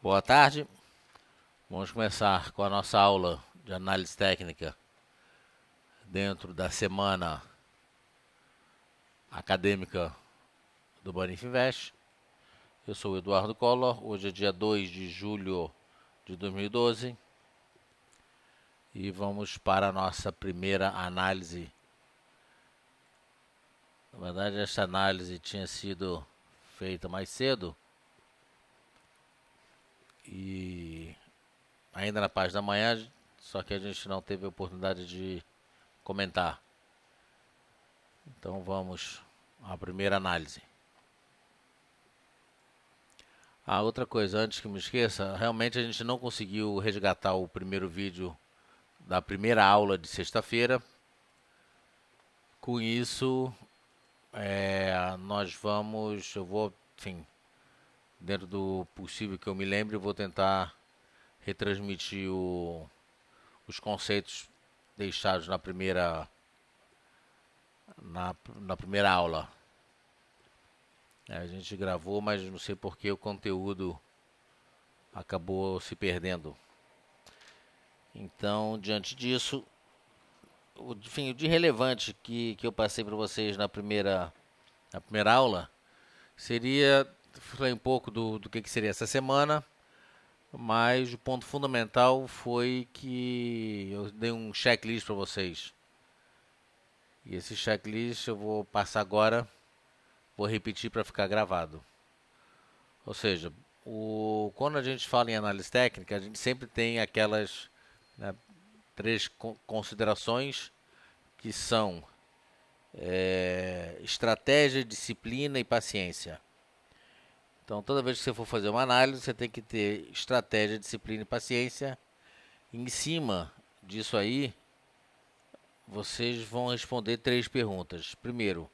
Boa tarde. Vamos começar com a nossa aula de análise técnica dentro da semana acadêmica do Baninfinvest. Eu sou o Eduardo Collor. Hoje é dia 2 de julho de 2012 e vamos para a nossa primeira análise. Na verdade, esta análise tinha sido feita mais cedo e ainda na parte da manhã, só que a gente não teve a oportunidade de comentar. Então vamos à primeira análise. Outra coisa, antes que me esqueça, realmente a gente não conseguiu resgatar o primeiro vídeo da primeira aula de sexta-feira. Com isso, eu vou, enfim, dentro do possível que eu me lembre, eu vou tentar retransmitir os conceitos deixados na primeira aula. A gente gravou, mas não sei por que o conteúdo acabou se perdendo. Então, diante disso, o de relevante que eu passei para vocês na primeira aula seria, falei um pouco do que seria essa semana, mas o ponto fundamental foi que eu dei um checklist para vocês. E esse checklist eu vou passar agora, vou repetir para ficar gravado. Ou seja, quando a gente fala em análise técnica, a gente sempre tem aquelas, né, três considerações que são estratégia, disciplina e paciência. Então, toda vez que você for fazer uma análise, você tem que ter estratégia, disciplina e paciência. Em cima disso aí, vocês vão responder 3 perguntas. Primeiro,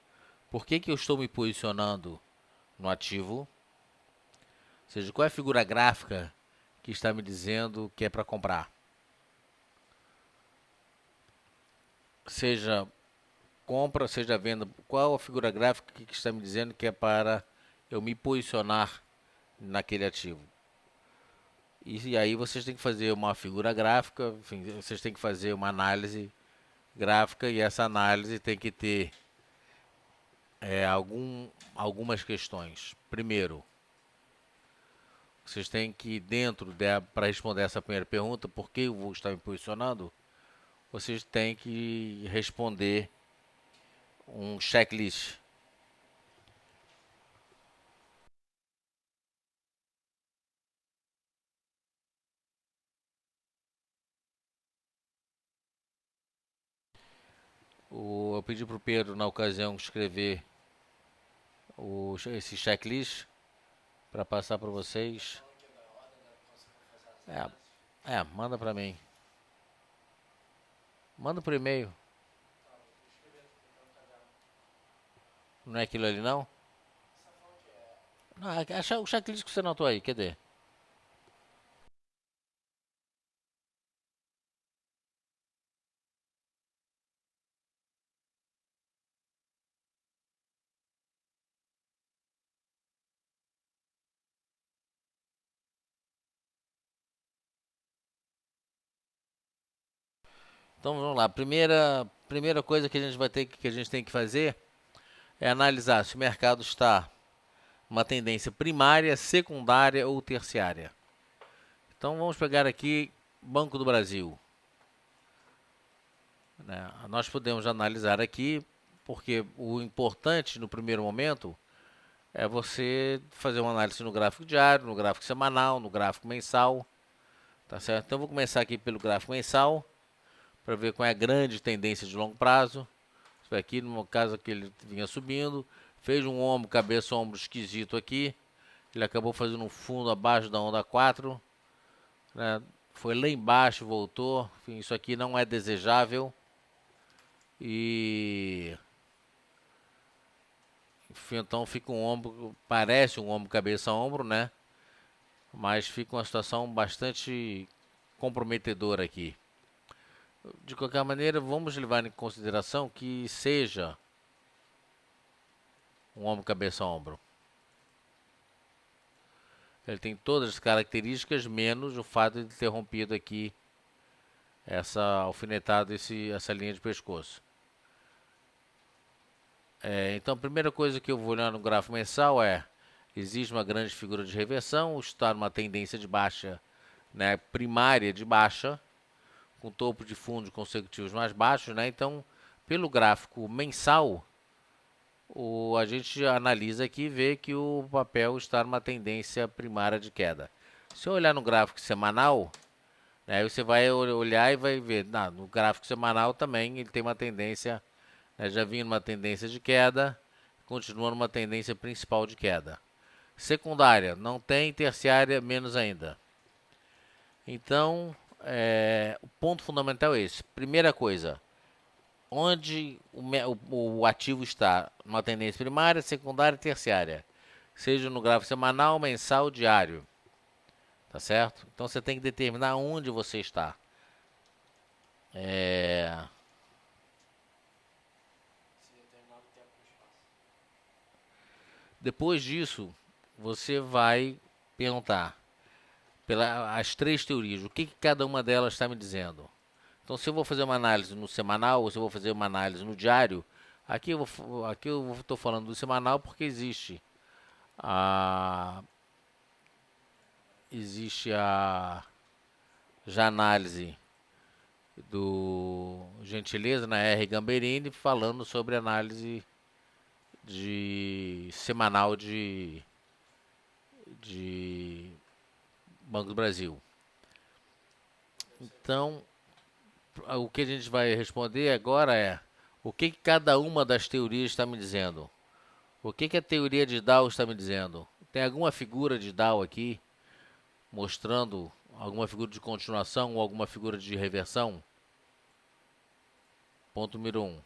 por que eu estou me posicionando no ativo? Ou seja, qual é a figura gráfica que está me dizendo que é para comprar? Seja compra, seja venda, qual a figura gráfica que está me dizendo que é para eu me posicionar naquele ativo? E aí vocês têm que fazer uma figura gráfica, enfim, vocês têm que fazer uma análise gráfica e essa análise tem que ter algumas questões. Primeiro, vocês têm que, para responder essa primeira pergunta, por que eu vou estar me posicionando, vocês têm que responder um checklist. Eu pedi para o Pedro, na ocasião, escrever esse checklist para passar para vocês. Manda para mim. Manda por e-mail. Não é aquilo ali, não? Não, é o checklist que você anotou aí, cadê? Então vamos lá. Primeira coisa que a gente tem que fazer é analisar se o mercado está uma tendência primária, secundária ou terciária. Então vamos pegar aqui Banco do Brasil. Né? Nós podemos analisar aqui, porque o importante no primeiro momento é você fazer uma análise no gráfico diário, no gráfico semanal, no gráfico mensal. Tá certo? Então vou começar aqui pelo gráfico mensal, para ver qual é a grande tendência de longo prazo. Aqui no caso que ele vinha subindo, fez um ombro, cabeça, ombro esquisito aqui. Ele acabou fazendo um fundo abaixo da onda 4, né? Foi lá embaixo, voltou. Enfim, isso aqui não é desejável. E enfim, então fica um ombro, parece um ombro, cabeça, ombro, né? Mas fica uma situação bastante comprometedora aqui. De qualquer maneira, vamos levar em consideração que seja um ombro, cabeça, ombro. Ele tem todas as características, menos o fato de ter rompido aqui essa alfinetada, essa linha de pescoço. Então, a primeira coisa que eu vou olhar no gráfico mensal existe uma grande figura de reversão, está numa tendência de baixa, né, primária de baixa, com topo de fundos consecutivos mais baixos, né? Então, pelo gráfico mensal, a gente analisa aqui e vê que o papel está numa tendência primária de queda. Se eu olhar no gráfico semanal, né, você vai olhar e vai ver, no gráfico semanal também ele tem uma tendência, né, já vinha numa tendência de queda, continua numa tendência principal de queda. Secundária, não tem, terciária, menos ainda. Então, o ponto fundamental é esse. Primeira coisa, onde o ativo está, numa tendência primária, secundária e terciária. Seja no gráfico semanal, mensal, diário. Tá certo? Então você tem que determinar onde você está. Depois disso, você vai perguntar as três teorias, o que cada uma delas está me dizendo. Então, se eu vou fazer uma análise no semanal ou se eu vou fazer uma análise no diário, aqui eu estou falando do semanal porque existe já análise do Gentileza na R. Gamberini falando sobre análise de semanal de Banco do Brasil. Então, o que a gente vai responder agora o que cada uma das teorias está me dizendo. O que a teoria de Dow está me dizendo? Tem alguma figura de Dow aqui mostrando alguma figura de continuação ou alguma figura de reversão? Ponto número 1.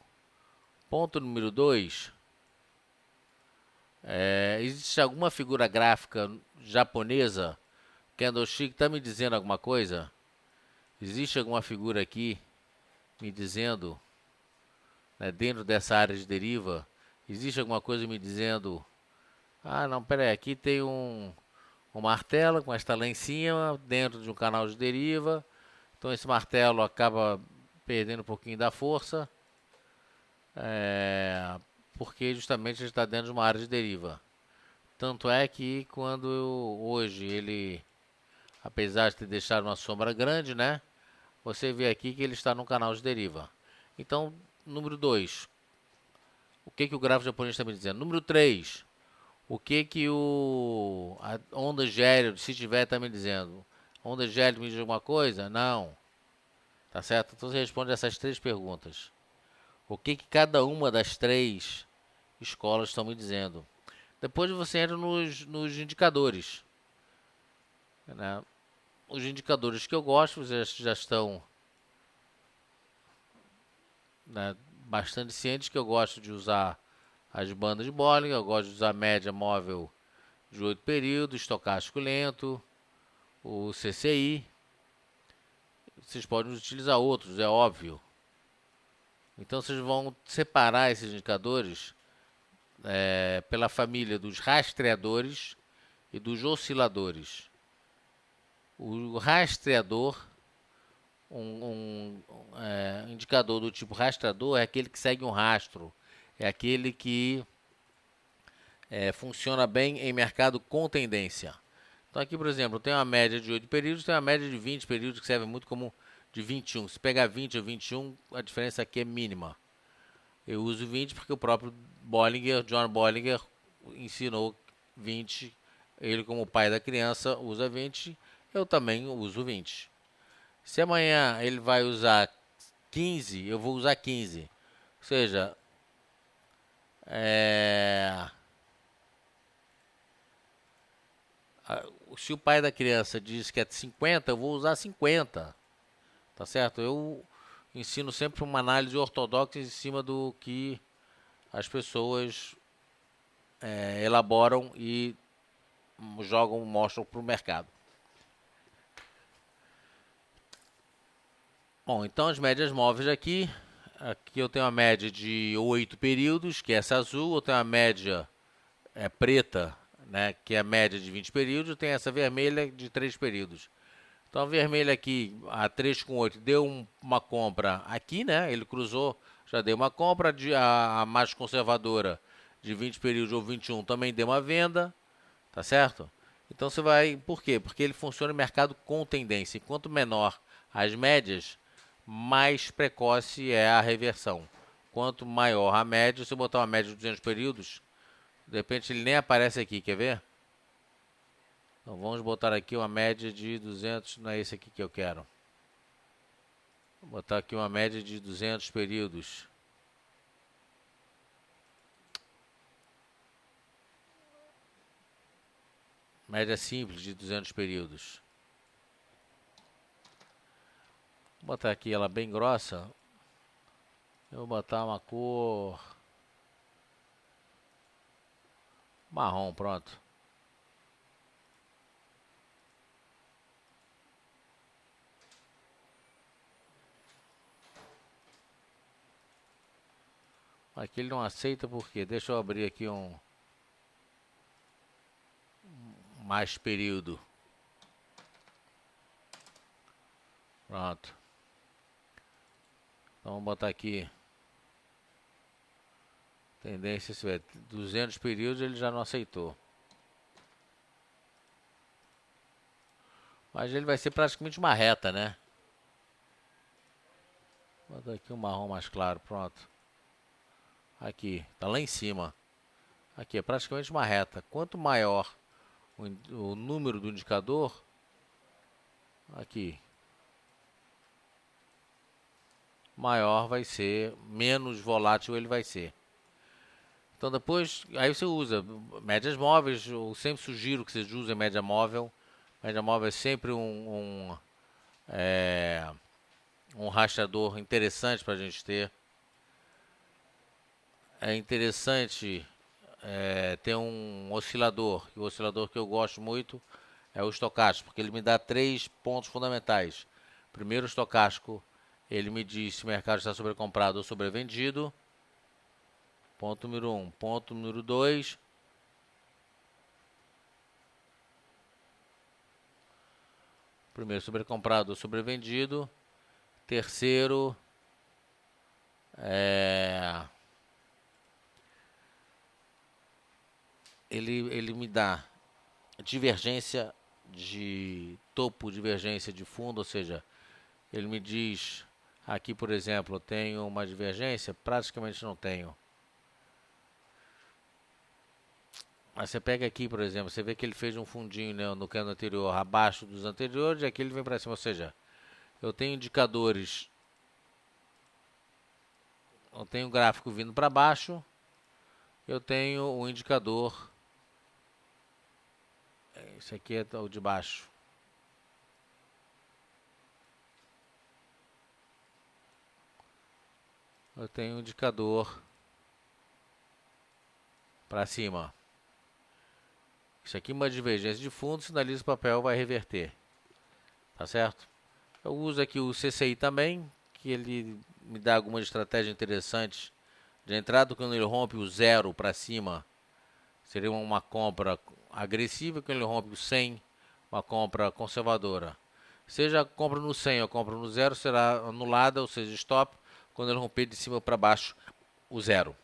Ponto número 2. Existe alguma figura gráfica japonesa? Candlestick está me dizendo alguma coisa? Existe alguma figura aqui me dizendo, né, dentro dessa área de deriva, existe alguma coisa me dizendo, não, peraí, aqui tem um martelo, mas está lá em cima, dentro de um canal de deriva, então esse martelo acaba perdendo um pouquinho da força, porque justamente ele está dentro de uma área de deriva. Tanto é que quando hoje ele, apesar de ter deixado uma sombra grande, né, você vê aqui que ele está no canal de deriva. Então, número 2, o que o gráfico japonês está me dizendo? Número 3, o que a onda Géliot, se tiver, está me dizendo? Onda Géliot me diz alguma coisa? Não. Tá certo? Então você responde essas três perguntas. O que cada uma das três escolas estão me dizendo? Depois você entra nos indicadores, né? Os indicadores que eu gosto já estão, né, bastante cientes que eu gosto de usar as bandas de Bollinger, eu gosto de usar a média móvel de 8 períodos, estocástico lento, o CCI. Vocês podem utilizar outros, é óbvio. Então vocês vão separar esses indicadores pela família dos rastreadores e dos osciladores. O rastreador, indicador do tipo rastreador, é aquele que segue um rastro, é aquele que funciona bem em mercado com tendência. Então aqui, por exemplo, tem uma média de 8 períodos, tem uma média de 20 períodos que serve muito como de 21. Se pegar 20 ou 21, a diferença aqui é mínima. Eu uso 20 porque o próprio John Bollinger, ensinou 20. Ele, como pai da criança, usa 20. Eu também uso 20. Se amanhã ele vai usar 15, eu vou usar 15. Ou seja, se o pai da criança diz que é 50, eu vou usar 50. Tá certo? Eu ensino sempre uma análise ortodoxa em cima do que as pessoas elaboram e mostram para o mercado. Bom, então as médias móveis aqui eu tenho a média de 8 períodos, que é essa azul, eu tenho a média preta, né, que é a média de 20 períodos, tem essa vermelha de 3 períodos. Então a vermelha aqui, a 3,8, deu uma compra aqui, né? Ele cruzou, já deu uma compra, a mais conservadora de 20 períodos ou 21 também deu uma venda, tá certo? Então você vai, por quê? Porque ele funciona em mercado com tendência. Quanto menor as médias, mais precoce é a reversão. Quanto maior a média, se eu botar uma média de 200 períodos, de repente ele nem aparece aqui, quer ver? Então vamos botar aqui uma média de 200, não é esse aqui que eu quero. Vou botar aqui uma média de 200 períodos. Média simples de 200 períodos. Vou botar aqui ela bem grossa. Eu vou botar uma cor marrom, pronto. Aqui ele não aceita por quê? Deixa eu abrir aqui um mais período. Pronto. Então vamos botar aqui tendência, se 200 períodos ele já não aceitou. Mas ele vai ser praticamente uma reta, né? Vou botar aqui um marrom mais claro, pronto. Aqui, tá lá em cima. Aqui é praticamente uma reta. Quanto maior o número do indicador, aqui, maior vai ser, menos volátil ele vai ser. Então depois, aí você usa médias móveis, eu sempre sugiro que vocês usem média móvel. Média móvel é sempre um rastreador interessante para a gente ter. É interessante ter um oscilador, e o oscilador que eu gosto muito é o estocástico, porque ele me dá 3 pontos fundamentais. Primeiro, o estocástico, ele me diz se o mercado está sobrecomprado ou sobrevendido. Ponto número 1. Ponto número 2. Primeiro, sobrecomprado ou sobrevendido. Terceiro, ele me dá divergência de topo, divergência de fundo, ou seja, ele me diz aqui, por exemplo, eu tenho uma divergência, praticamente não tenho. Mas você pega aqui, por exemplo, você vê que ele fez um fundinho, né, no candle anterior abaixo dos anteriores, e aqui ele vem para cima, ou seja, eu tenho indicadores, eu tenho um gráfico vindo para baixo, eu tenho um indicador, esse aqui é o de baixo. Eu tenho um indicador para cima. Isso aqui é uma divergência de fundo, sinaliza que o papel vai reverter. Tá certo? Eu uso aqui o CCI também, que ele me dá algumas estratégias interessantes de entrada. Quando ele rompe o 0 para cima, seria uma compra agressiva. Quando ele rompe o 100, uma compra conservadora. Seja a compra no 100 ou compra no 0, será anulada, ou seja, stop, quando ele romper de cima para baixo o 0.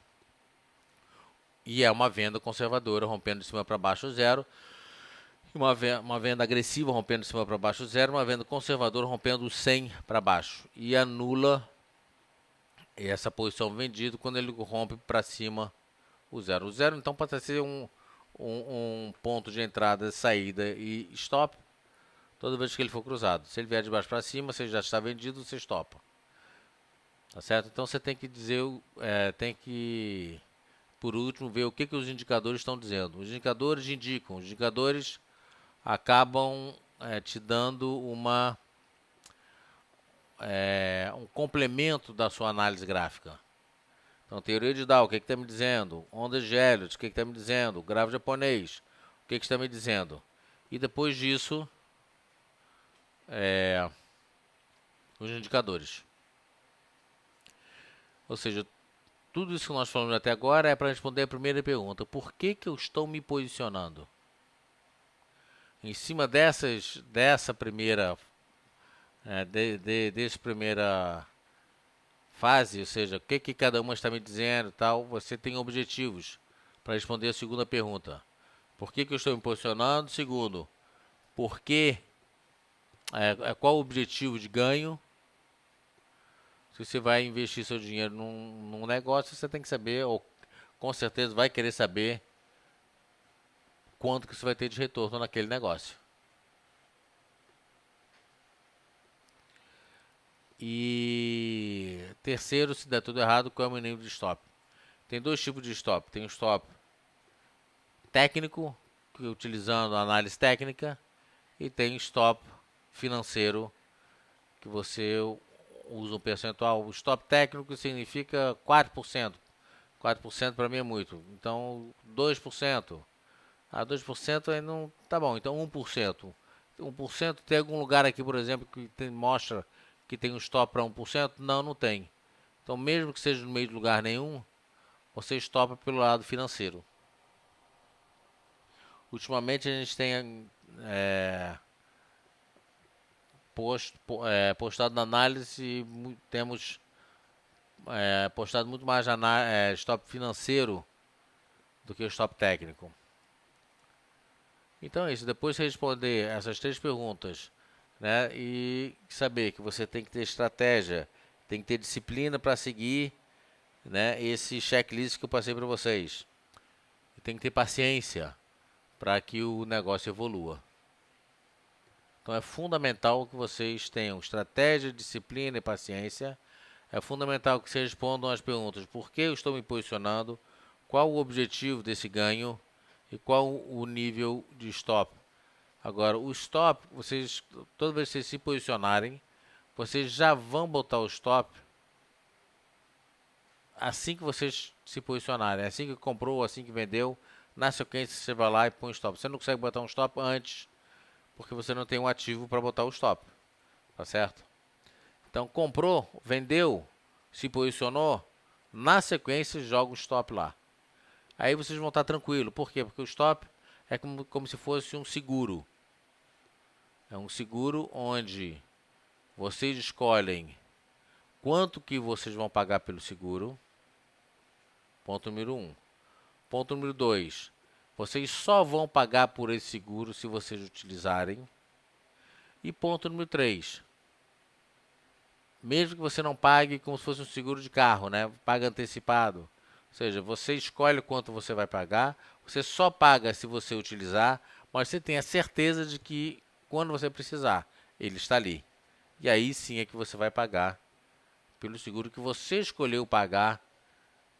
E é uma venda conservadora, rompendo de cima para baixo o 0. Uma venda agressiva rompendo de cima para baixo o 0, uma venda conservadora rompendo o 100 para baixo. E anula essa posição vendida quando ele rompe para cima o 0. O 0 então pode ser um ponto de entrada, saída e stop toda vez que ele for cruzado. Se ele vier de baixo para cima, você já está vendido, você stopa. Tá certo? Então você tem que dizer, tem que, por último, ver o que os indicadores estão dizendo. Os indicadores indicam, os indicadores acabam te dando um complemento da sua análise gráfica. Então, teoria de Dow, o que está me dizendo? Ondas de Elliott, o que está me dizendo? Gráfico japonês, o que está me dizendo? E depois disso, os indicadores. Ou seja, Tudo isso que nós falamos até agora é para responder a primeira pergunta. Por que que eu estou me posicionando? Em cima dessa primeira, dessa primeira fase, ou seja, o que que cada uma está me dizendo e tal, você tem objetivos para responder a segunda pergunta. Por que que eu estou me posicionando? Segundo, por que, qual o objetivo de ganho? Se você vai investir seu dinheiro num negócio, você tem que saber, ou com certeza vai querer saber, quanto que você vai ter de retorno naquele negócio. E terceiro, se der tudo errado, qual é o meu nível de stop? Tem dois tipos de stop. Tem o stop técnico, que utilizando a análise técnica, e tem o stop financeiro, que você usa um percentual. O stop técnico significa 4%. 4% para mim é muito. Então, 2%. 2% aí não. Tá bom, então 1%. 1% tem algum lugar aqui, por exemplo, que mostra que tem um stop para 1%? Não, não tem. Então, mesmo que seja no meio de lugar nenhum, você stopa pelo lado financeiro. Ultimamente a gente tem postado na análise e temos postado muito mais stop financeiro do que o stop técnico. Então é isso. Depois de responder essas três perguntas, né, e saber que você tem que ter estratégia, tem que ter disciplina para seguir, né, esse checklist que eu passei para vocês. E tem que ter paciência para que o negócio evolua. Então é fundamental que vocês tenham estratégia, disciplina e paciência. É fundamental que vocês respondam as perguntas: por que eu estou me posicionando? Qual o objetivo desse ganho? E qual o nível de stop? Agora, o stop, vocês, toda vez que vocês se posicionarem, vocês já vão botar o stop assim que vocês se posicionarem. Assim que comprou, assim que vendeu, na sequência você vai lá e põe o stop. Você não consegue botar um stop antes, porque você não tem um ativo para botar o stop. Tá certo? Então, comprou, vendeu, se posicionou, na sequência joga o stop lá. Aí vocês vão estar tranquilo. Por quê? Porque o stop é como se fosse um seguro. É um seguro onde vocês escolhem quanto que vocês vão pagar pelo seguro. Ponto número 1. Ponto número 2. Vocês só vão pagar por esse seguro se vocês utilizarem. E ponto número 3. Mesmo que você não pague como se fosse um seguro de carro, né? Paga antecipado. Ou seja, você escolhe quanto você vai pagar. Você só paga se você utilizar, mas você tem a certeza de que quando você precisar, ele está ali. E aí sim é que você vai pagar pelo seguro que você escolheu pagar.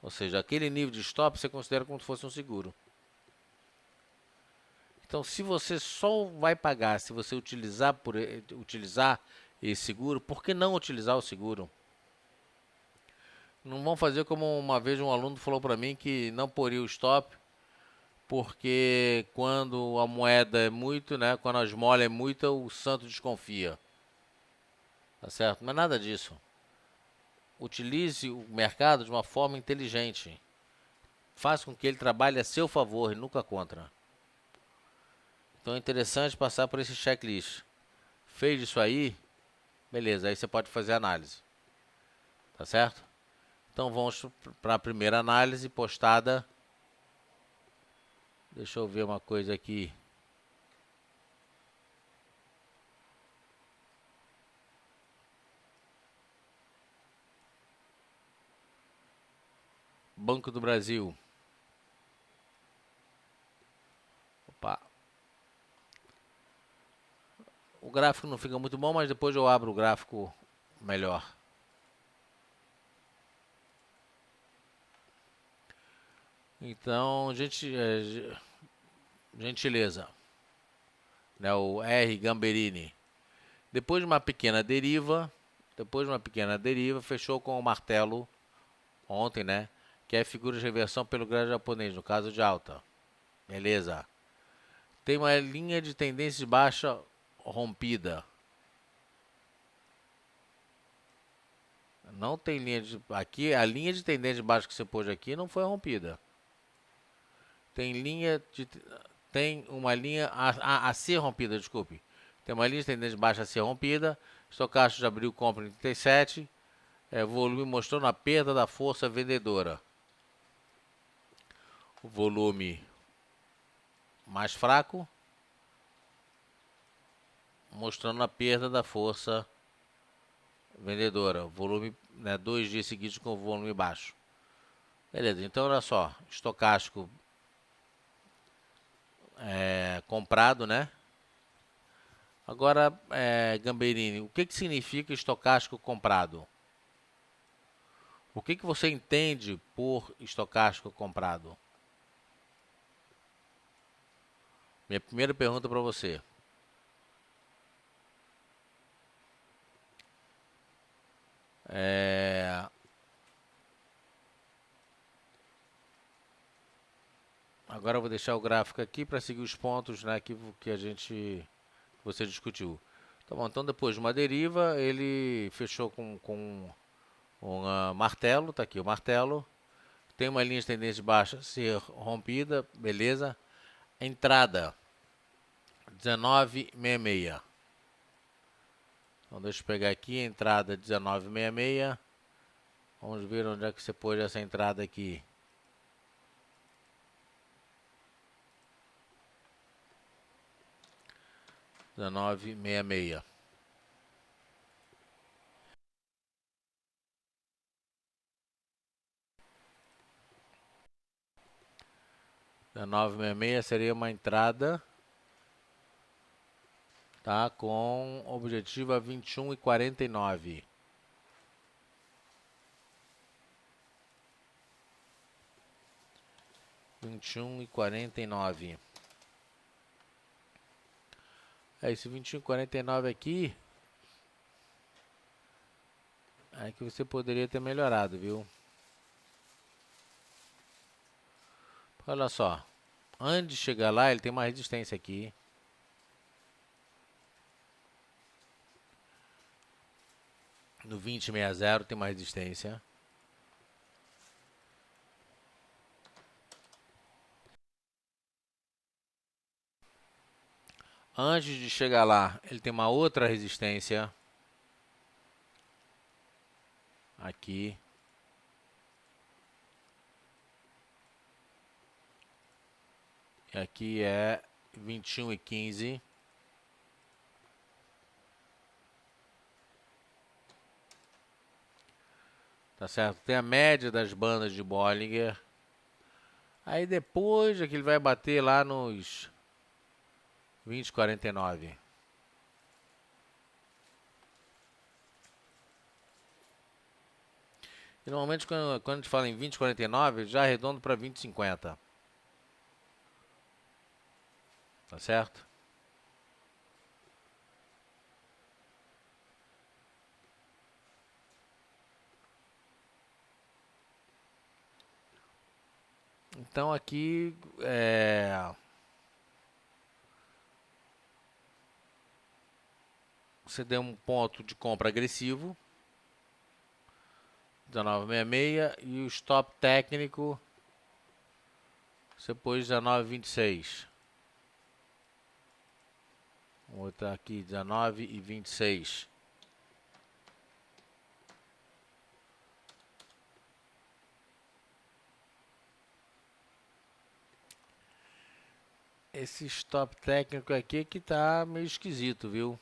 Ou seja, aquele nível de stop você considera como se fosse um seguro. Então, se você só vai pagar se você utilizar esse seguro, por que não utilizar o seguro? Não vão fazer como uma vez um aluno falou para mim que não poria o stop porque quando a moeda é muito, né, quando a esmola é muita, o santo desconfia. Tá certo? Não é nada disso. Utilize o mercado de uma forma inteligente. Faça com que ele trabalhe a seu favor e nunca contra. Então é interessante passar por esse checklist. Fez isso aí, beleza, aí você pode fazer a análise. Tá certo? Então vamos para a primeira análise postada. Deixa eu ver uma coisa aqui. Banco do Brasil. Opa. O gráfico não fica muito bom, mas depois eu abro o gráfico melhor. Então, gentileza. Né, o R. Gamberini. Depois de uma pequena deriva, fechou com o martelo ontem, né? Que é figura de reversão pelo gráfico japonês, no caso de alta. Beleza. Tem uma linha de tendência de baixa rompida. Não tem linha de... Aqui, a linha de tendência de baixo que você pôs aqui não foi rompida. Tem linha de... Tem uma linha a ser rompida, desculpe. Tem uma linha de tendência de baixa a ser rompida. Estocástico já abriu compra em 37. Volume mostrando a perda da força vendedora. O volume mais fraco, mostrando a perda da força vendedora. Volume, né, 2 dias seguidos com volume baixo. Beleza, então olha só. Estocástico comprado, né? Agora, Gamberini, o que significa estocástico comprado? O que você entende por estocástico comprado? Minha primeira pergunta para você. Agora eu vou deixar o gráfico aqui para seguir os pontos, né, que você discutiu. Tá bom, então depois de uma deriva, ele fechou com um martelo, tá aqui o martelo. Tem uma linha de tendência baixa ser rompida, beleza. Entrada 19,66. Então deixa eu pegar aqui, entrada 19,66. Vamos ver onde é que você pôs essa entrada aqui. R$19,66 seria uma entrada, tá, com objetivo a 21,49. Esse 21,49 aqui é que você poderia ter melhorado, viu? Olha só, antes de chegar lá, ele tem uma resistência aqui. No 20,60 tem uma resistência. Antes de chegar lá, ele tem uma outra resistência. Aqui. E aqui é 21,15. Tá certo? Tem a média das bandas de Bollinger. Aí depois é que ele vai bater lá nos 20,49. E normalmente quando a gente fala em 20,49, já arredondo para 20,50. Tá certo? Então aqui você deu um ponto de compra agressivo, 19,66, e o stop técnico você pôs 19,26. Vou botar aqui 19,26. Esse stop técnico aqui que tá meio esquisito, viu?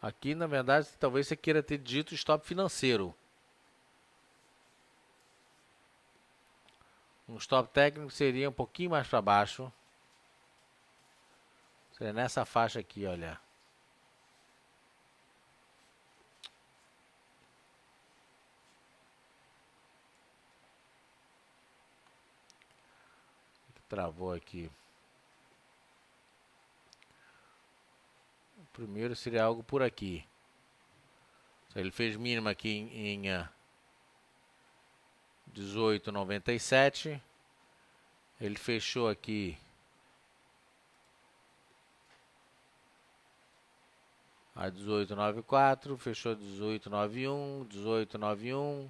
Aqui, na verdade, talvez você queira ter dito stop financeiro. Um stop técnico seria um pouquinho mais para baixo. Seria nessa faixa aqui, olha. Travou aqui. O primeiro seria algo por aqui. Ele fez mínima aqui em 18,97. Ele fechou aqui A 18,94, fechou 18,91, 18,91,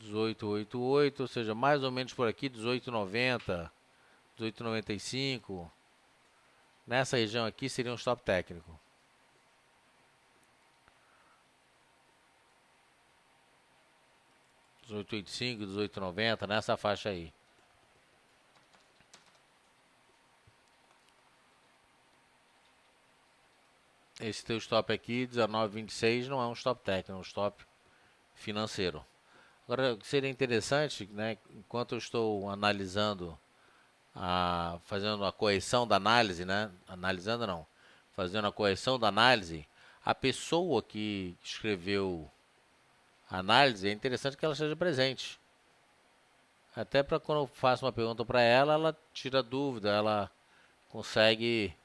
18,88, ou seja, mais ou menos por aqui, 18,90, 18,95. Nessa região aqui seria um stop técnico. 18,85, 18,90, nessa faixa aí. Esse teu stop aqui, 19,26, não é um stop técnico, é um stop financeiro. Agora, seria interessante, né, enquanto eu estou analisando, fazendo a correção da análise, né, analisando não, fazendo a correção da análise, a pessoa que escreveu a análise, é interessante que ela esteja presente. Até para quando eu faço uma pergunta para ela, ela tira dúvida, ela consegue.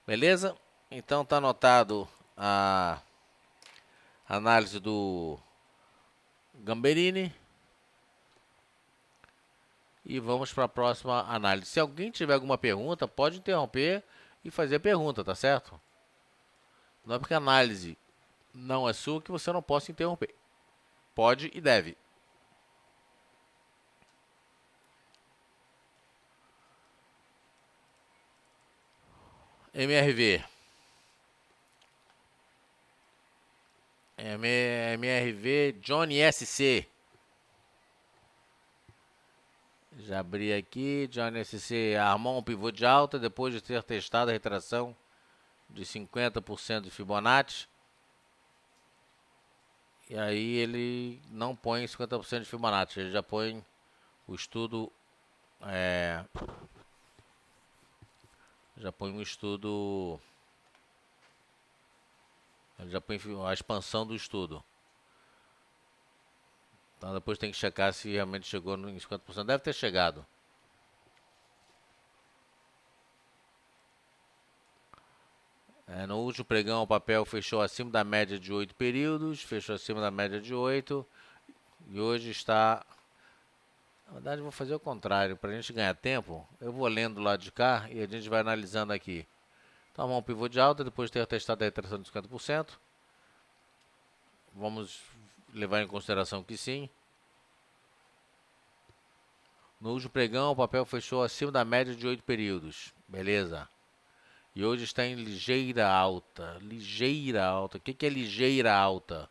Beleza? Então tá anotado a análise do Gamberini. E vamos para a próxima análise. Se alguém tiver alguma pergunta, pode interromper e fazer a pergunta, tá certo? Não é porque a análise não é sua que você não possa interromper. Pode e deve. MRV. MRV Johnny SC. Já abri aqui. Johnny SC armou um pivô de alta depois de ter testado a retração de 50% de Fibonacci. E aí ele não põe 50% de Fibonacci. Ele já põe o estudo. Já põe um estudo. Ele já põe a expansão do estudo. Então depois tem que checar se realmente chegou em 50%. Deve ter chegado. No último pregão o papel fechou acima da média de 8 períodos. Fechou acima da média de 8. E hoje está... Na verdade eu vou fazer o contrário. Para a gente ganhar tempo, eu vou lendo do lado de cá e a gente vai analisando aqui. Então armou um pivô de alta depois de ter testado a retração de 50%. Vamos levar em consideração que sim. No último pregão, o papel fechou acima da média de 8 períodos. Beleza. E hoje está em ligeira alta. Ligeira alta. O que é ligeira alta?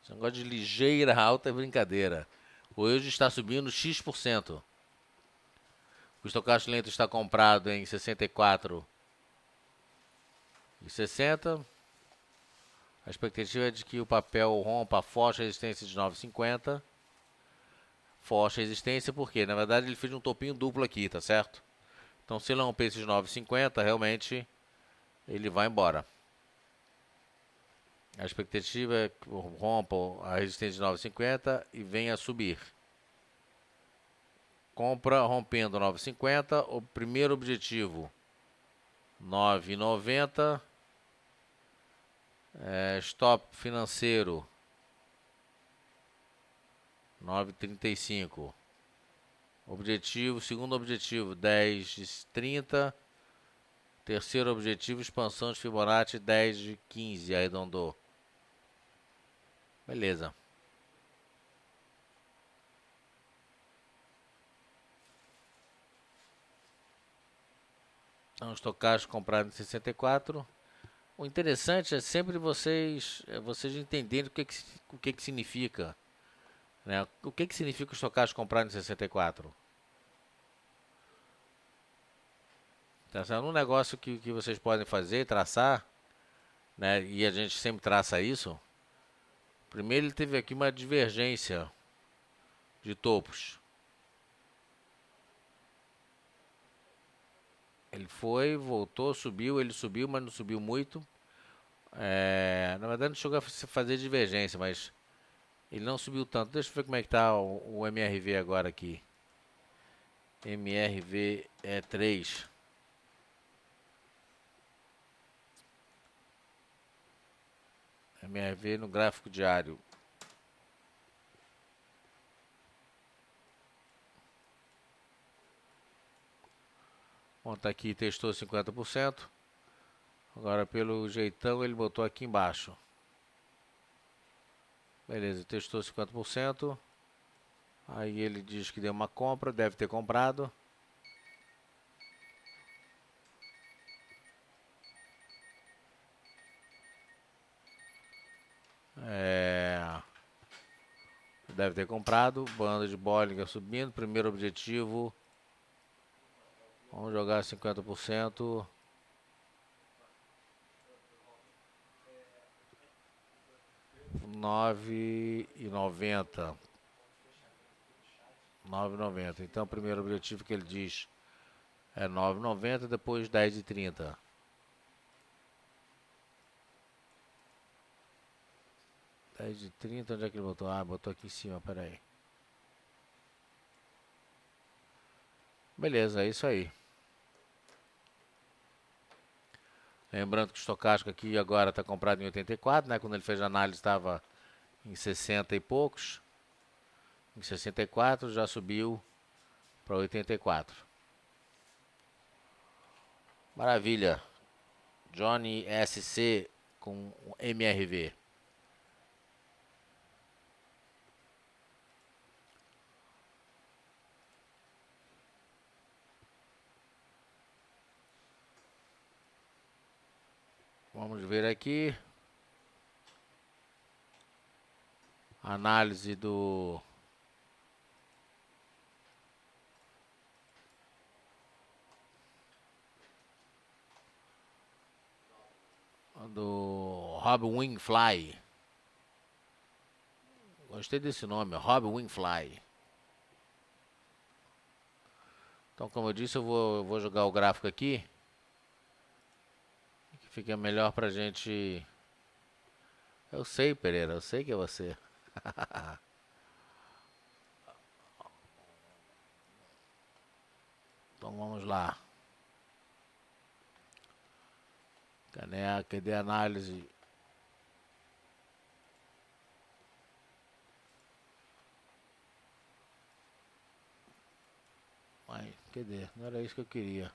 Esse negócio de ligeira alta é brincadeira. Hoje está subindo X%. O estocástico lento está comprado em 64,60. A expectativa é de que o papel rompa a forte resistência de 9,50. Forte resistência porque, na verdade, ele fez um topinho duplo aqui, tá certo? Então, se ele romper esses 9,50, realmente ele vai embora. A expectativa é que rompa a resistência de 9,50 e venha a subir. Compra rompendo 9,50. O primeiro objetivo 9,90. Stop financeiro 9,35. Objetivo, segundo objetivo 10,30. Terceiro objetivo, expansão de Fibonacci 10,15. Arredondou. Beleza. Então, estocástico comprado em 64. O interessante é sempre vocês entenderem o que significa. Né? O que significa o estocástico comprado em 64? Tá sendo um negócio que vocês podem fazer, traçar, né? E a gente sempre traça isso. Primeiro ele teve aqui uma divergência de topos. Ele foi, voltou, subiu, ele subiu, mas não subiu muito. Na verdade não chegou a fazer divergência, mas ele não subiu tanto. Deixa eu ver como é que tá o MRV agora aqui. MRV é 3. MRV no gráfico diário. Bom, tá aqui, testou 50%. Agora pelo jeitão ele botou aqui embaixo. Beleza, testou 50%. Aí ele diz que deu uma compra, deve ter comprado. Deve ter comprado. Banda de Bollinger subindo. Primeiro objetivo. Vamos jogar 50%. 9,90. 9,90. Então o primeiro objetivo que ele diz é 9,90, depois 10,30. 10,30, onde é que ele botou? Ah, botou aqui em cima, peraí. Beleza, é isso aí. Lembrando que o estocástico aqui agora está comprado em 84, né? Quando ele fez a análise estava em 60 e poucos. Em 64 já subiu para 84. Maravilha. Johnny SC com MRV. Vamos ver aqui. Análise do Rob Wingfly. Gostei desse nome, Rob Wingfly. Então, como eu disse, eu vou jogar o gráfico aqui. Que fica melhor pra gente. Eu sei, Pereira, eu sei que é você. Então vamos lá. Cadê a análise? Ai, cadê? Não era isso que eu queria.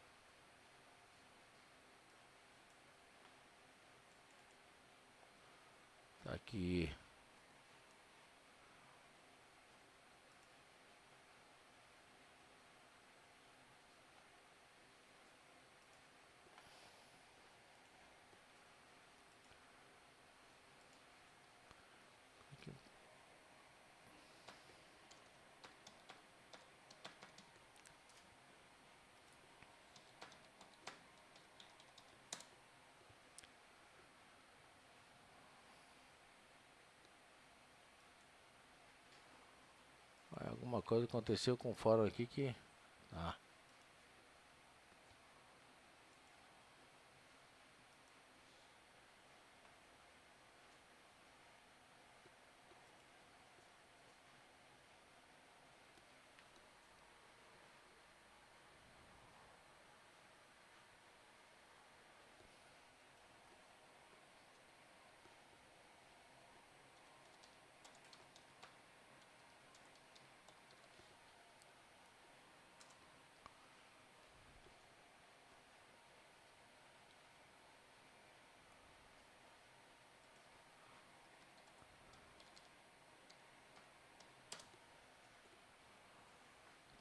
Tá aqui. Alguma coisa aconteceu com o fórum aqui que. Ah.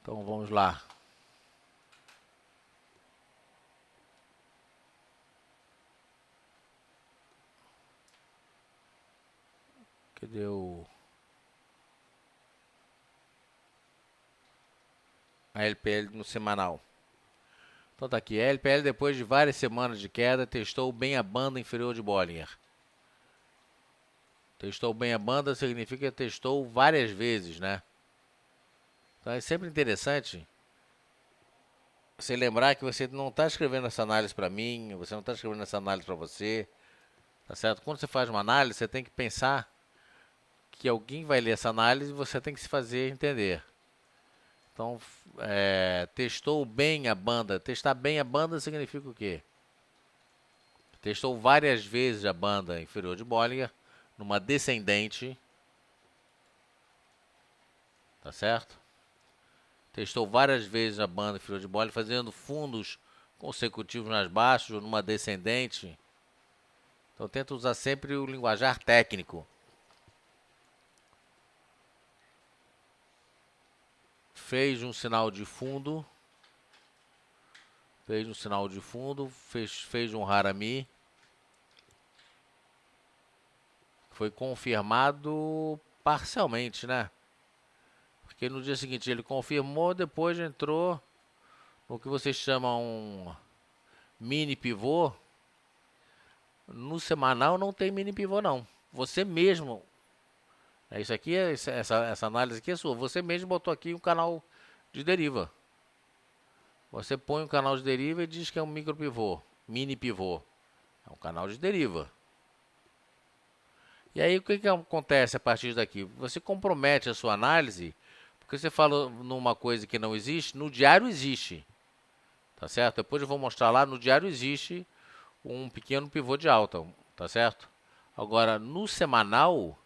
Então vamos lá. Cadê a LPL no semanal? Então tá aqui. A LPL, depois de várias semanas de queda, testou bem a banda inferior de Bollinger. Testou bem a banda significa que testou várias vezes, né? Então é sempre interessante você lembrar que você não está escrevendo essa análise para mim, você não está escrevendo essa análise para você, tá certo? Quando você faz uma análise, você tem que pensar que alguém vai ler essa análise e você tem que se fazer entender. Então, testou bem a banda. Testar bem a banda significa o quê? Testou várias vezes a banda inferior de Bollinger numa descendente, tá certo? Testou várias vezes a banda inferior de Bollinger fazendo fundos consecutivos mais baixos ou numa descendente. Então tenta usar sempre o linguajar técnico. Fez um sinal de fundo. Fez um harami. Foi confirmado parcialmente, né? Porque no dia seguinte ele confirmou, depois entrou no que vocês chamam um mini pivô. No semanal não tem mini pivô não. Você mesmo, isso aqui, essa análise aqui é sua. Você mesmo botou aqui um canal de deriva. Você põe um canal de deriva e diz que é um micro pivô, mini pivô. É um canal de deriva. E aí o que acontece a partir daqui? Você compromete a sua análise, porque você fala numa coisa que não existe, no diário existe. Tá certo? Depois eu vou mostrar lá, no diário existe um pequeno pivô de alta, tá certo? Agora, no semanal,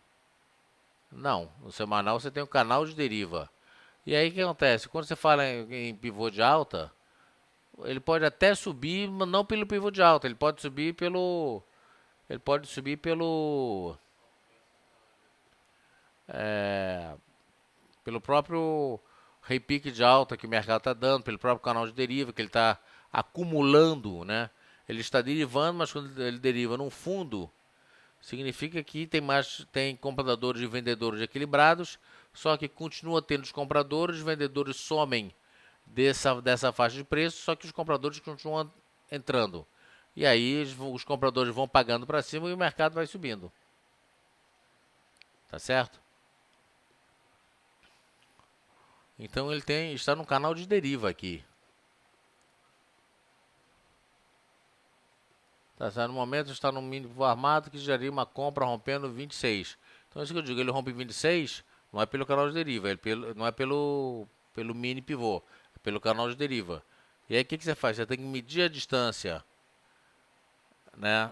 não. No semanal você tem um canal de deriva. E aí o que acontece? Quando você fala em pivô de alta, ele pode até subir, mas não pelo pivô de alta, ele pode subir pelo... Ele pode subir pelo próprio repique de alta que o mercado está dando, pelo próprio canal de deriva que ele está acumulando, né? Ele está derivando, mas quando ele deriva num fundo, significa que tem compradores e vendedores equilibrados, só que continua tendo os compradores, os vendedores somem dessa faixa de preço, só que os compradores continuam entrando. E aí os compradores vão pagando para cima e o mercado vai subindo. Tá certo? Então ele está no canal de deriva aqui. Tá certo? No momento está no mínimo armado que geraria uma compra rompendo 26. Então isso que eu digo, ele rompe 26, não é pelo canal de deriva, não é pelo mini pivô, é pelo canal de deriva. E aí o que você faz? Você tem que medir a distância, né?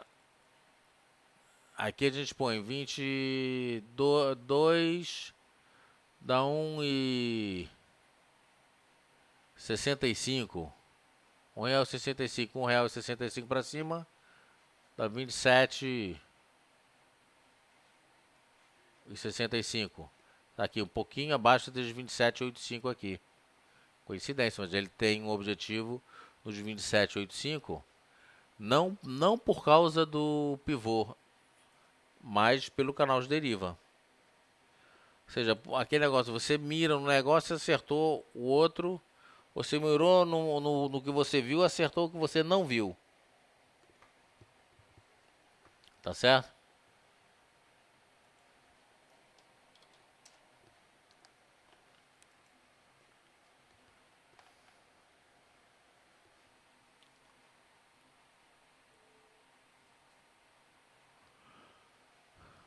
Aqui a gente põe 22 dá 1,65. R$1,65, R$1,65 para cima, dá 27,65. Tá aqui um pouquinho abaixo dos 27,85 aqui. Coincidência, mas ele tem um objetivo nos 27,85, não por causa do pivô, mas pelo canal de deriva. Ou seja, aquele negócio, você mira no negócio e acertou o outro, você mirou no que você viu, acertou o que você não viu. Tá certo?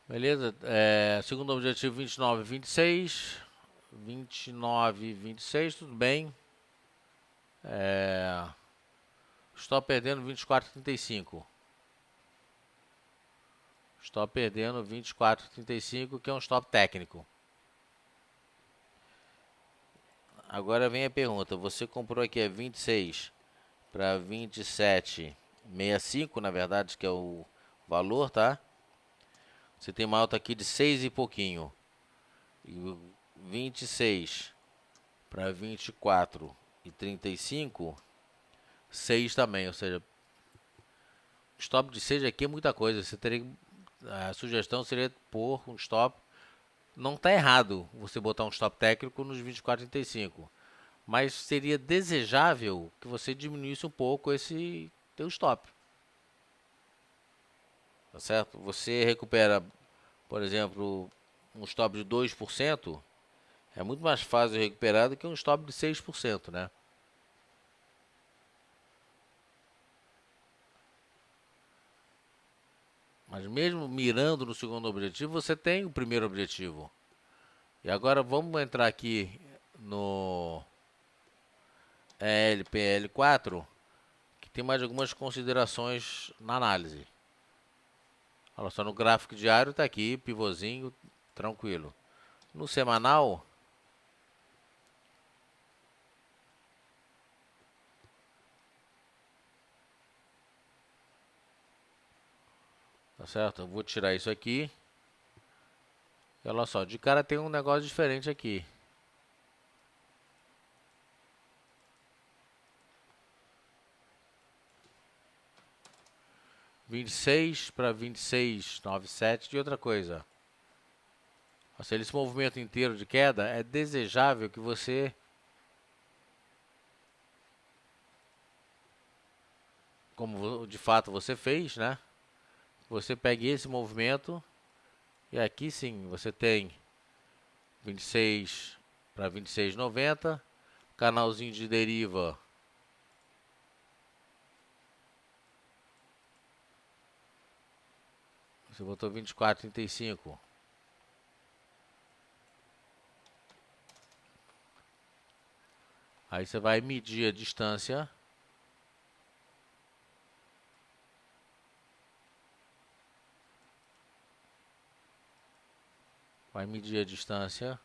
Beleza? Segundo objetivo 29, 26. 29, 26, tudo bem. Stop perdendo 24, 35. Stop perdendo 24, 35, que é um stop técnico. Agora vem a pergunta. Você comprou aqui a 26 para 27,65, na verdade, que é o valor, tá? Você tem uma alta aqui de 6 e pouquinho. E 26 para 24,35, 6 também, ou seja, stop de 6 aqui é muita coisa. Você teria, a sugestão seria pôr um stop. Não está errado você botar um stop técnico nos 24,35, mas seria desejável que você diminuísse um pouco esse teu stop. Tá certo? Você recupera por exemplo, um stop de 2%, é muito mais fácil de recuperar do que um stop de 6%, né? Mas mesmo mirando no segundo objetivo, você tem o primeiro objetivo. E agora vamos entrar aqui no ELPL4, que tem mais algumas considerações na análise. Olha só, no gráfico diário está aqui, pivôzinho, tranquilo. No semanal, tá certo? Eu vou tirar isso aqui. E olha só, de cara tem um negócio diferente aqui. (26 para 26,97) de outra coisa. Ou seja, esse movimento inteiro de queda é desejável que você como de fato você fez, né? Você pegue esse movimento e aqui sim você tem 26 para 26,90, canalzinho de deriva você botou 24,35. Aí você vai medir a distância. Vai medir a distância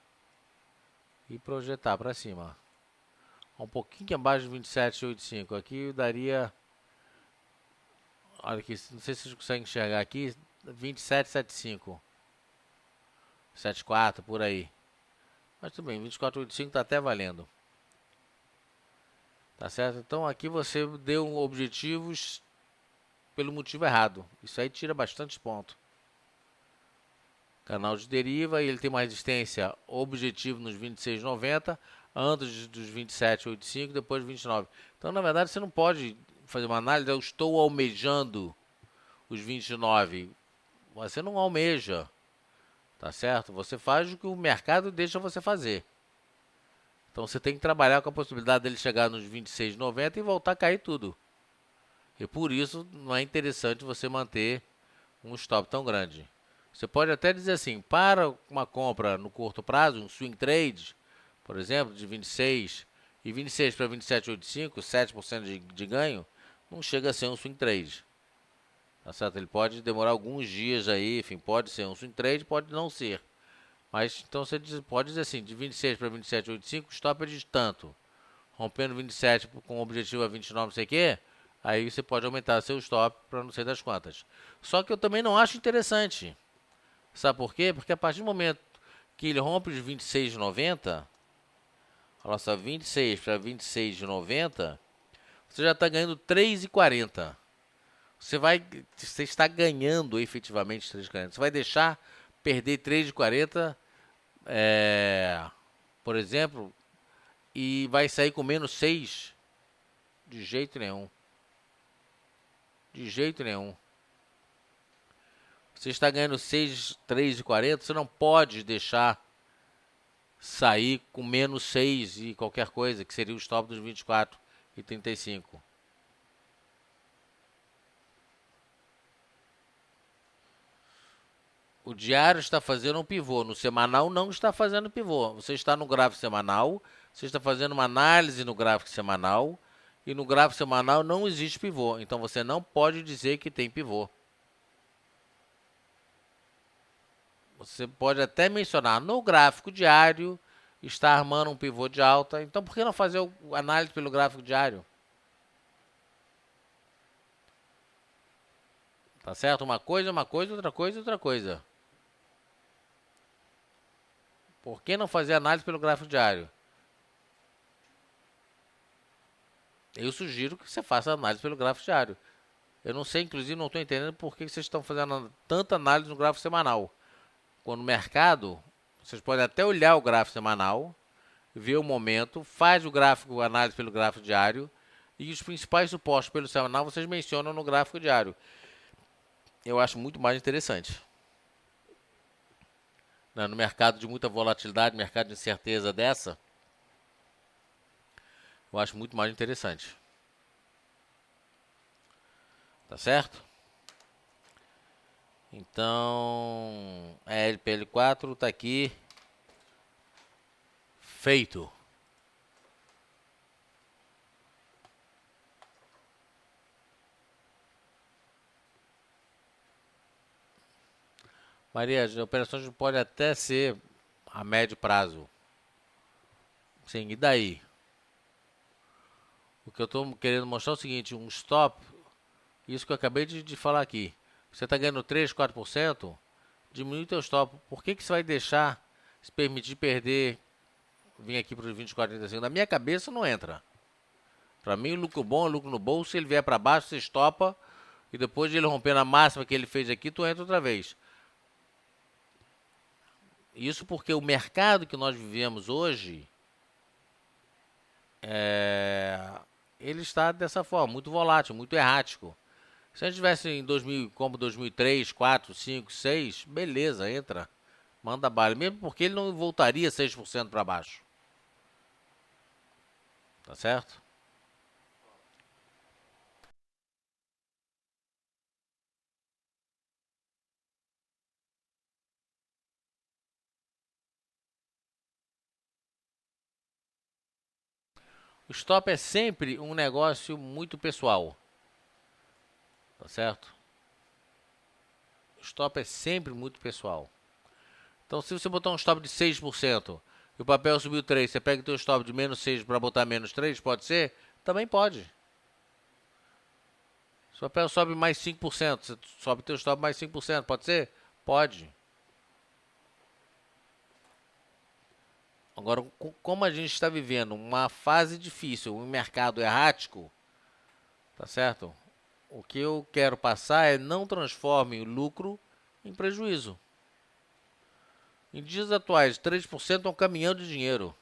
e projetar para cima. Um pouquinho abaixo de 27,85. Aqui daria... Olha aqui, não sei se vocês conseguem enxergar aqui. 27,75. 74 por aí. Mas tudo bem, 24,85 está até valendo. Tá certo? Então aqui você deu objetivos pelo motivo errado. Isso aí tira bastante ponto. Canal de deriva, e ele tem uma resistência objetivo nos 26,90, antes dos 27,85, depois 29. Então, na verdade, você não pode fazer uma análise, eu estou almejando os 29. Você não almeja, tá certo? Você faz o que o mercado deixa você fazer. Então, você tem que trabalhar com a possibilidade dele chegar nos 26,90 e voltar a cair tudo. E por isso, não é interessante você manter um stop tão grande. Você pode até dizer assim, para uma compra no curto prazo, um swing trade, por exemplo, de 26 e 26 para 27,85, 7% de ganho, não chega a ser um swing trade. Tá certo? Ele pode demorar alguns dias aí, enfim, pode ser um swing trade, pode não ser. Mas então você pode dizer assim, de 26 para 27,85, o stop é de tanto. Rompendo 27 com o objetivo a 29, não sei o quê, aí você pode aumentar seu stop para não sei das quantas. Só que eu também não acho interessante. Sabe por quê? Porque a partir do momento que ele rompe os 26,90, olha só, 26 para 26,90, você já está ganhando 3,40. Você está ganhando efetivamente 3,40. Você vai deixar perder 3,40, por exemplo, e vai sair com menos 6? De jeito nenhum. De jeito nenhum. Você está ganhando 6, 3,40, você não pode deixar sair com menos 6 e qualquer coisa, que seria o stop dos 24,35. O diário está fazendo um pivô, no semanal não está fazendo pivô. Você está no gráfico semanal, você está fazendo uma análise no gráfico semanal, e no gráfico semanal não existe pivô, então você não pode dizer que tem pivô. Você pode até mencionar no gráfico diário, está armando um pivô de alta. Então, por que não fazer a análise pelo gráfico diário? Tá certo? Uma coisa, outra coisa, outra coisa. Por que não fazer análise pelo gráfico diário? Eu sugiro que você faça análise pelo gráfico diário. Eu não sei, inclusive, não estou entendendo por que vocês estão fazendo tanta análise no gráfico semanal. Quando o mercado, vocês podem até olhar o gráfico semanal, ver o momento, faz o gráfico, análise pelo gráfico diário, e os principais suportes pelo semanal vocês mencionam no gráfico diário. Eu acho muito mais interessante. né, no mercado de muita volatilidade, mercado de incerteza dessa, eu acho muito mais interessante. Tá certo? Então, a LPL4 tá aqui. Feito. Maria, as operações podem até ser a médio prazo. Sim, e daí? O que eu estou querendo mostrar é o seguinte, um stop, isso que eu acabei de falar aqui. Você está ganhando 3, 4%, diminui o teu stop. Por que você vai deixar se permitir perder, vir aqui para os 24, 35? Na minha cabeça não entra. Para mim, o lucro bom é lucro no bolso. Se ele vier para baixo, você estopa. E depois de ele romper na máxima que ele fez aqui, tu entra outra vez. Isso porque o mercado que nós vivemos hoje, ele está dessa forma, muito volátil, muito errático. Se a gente tivesse em 2000, como 2003, 4, 5, 6, beleza, entra. Manda bala. Mesmo porque ele não voltaria 6% para baixo. Tá certo? O stop é sempre um negócio muito pessoal. Tá certo? O stop é sempre muito pessoal. Então, se você botar um stop de 6% e o papel subiu 3%, você pega o teu stop de menos 6 para botar menos 3, pode ser? Também pode. Se o papel sobe mais 5%, você sobe o teu stop mais 5%, pode ser? Pode. Agora, como a gente está vivendo uma fase difícil, um mercado errático, tá certo? O que eu quero passar é não transforme o lucro em prejuízo. Em dias atuais, 3% é um caminhão de dinheiro.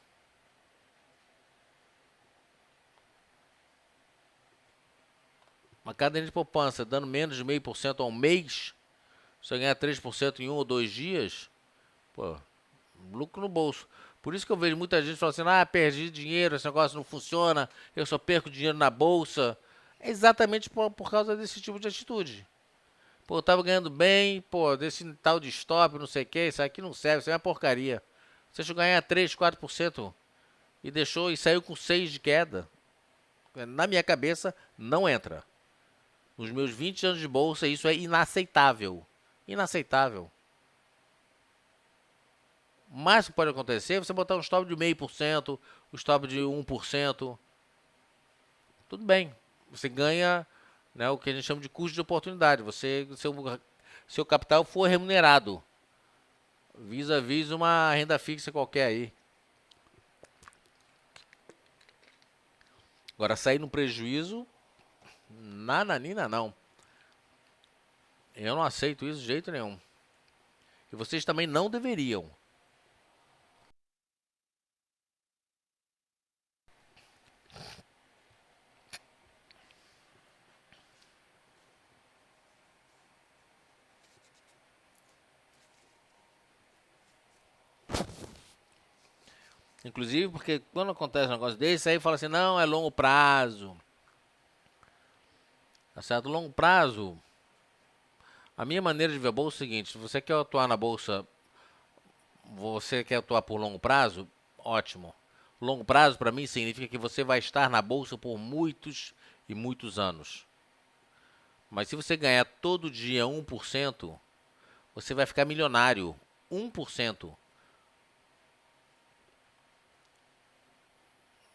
Uma caderneta de poupança dando menos de 0,5% ao mês, se eu ganhar 3% em 1 ou 2 dias, pô, lucro no bolso. Por isso que eu vejo muita gente falando assim, perdi dinheiro, esse negócio não funciona, eu só perco dinheiro na bolsa. É exatamente por causa desse tipo de atitude. Pô, eu tava ganhando bem, pô, desse tal de stop, não sei o que, isso aqui não serve, isso é uma porcaria. Você deixou ganhar 3, 4% e deixou e saiu com 6 de queda. Na minha cabeça, não entra. Nos meus 20 anos de bolsa, isso é inaceitável. Inaceitável. O máximo que pode acontecer é você botar um stop de 0,5%, um stop de 1%. Tudo bem. Você ganha, né, o que a gente chama de custo de oportunidade. Seu capital for remunerado. Vis-a-vis uma renda fixa qualquer aí. Agora, sair no prejuízo, nananina não. Eu não aceito isso de jeito nenhum. E vocês também não deveriam. Inclusive, porque quando acontece um negócio desse, aí fala assim, não, é longo prazo. Tá certo? Longo prazo, a minha maneira de ver a bolsa é o seguinte, se você quer atuar na bolsa, você quer atuar por longo prazo, ótimo. Longo prazo, para mim, significa que você vai estar na bolsa por muitos e muitos anos. Mas se você ganhar todo dia 1%, você vai ficar milionário. 1%.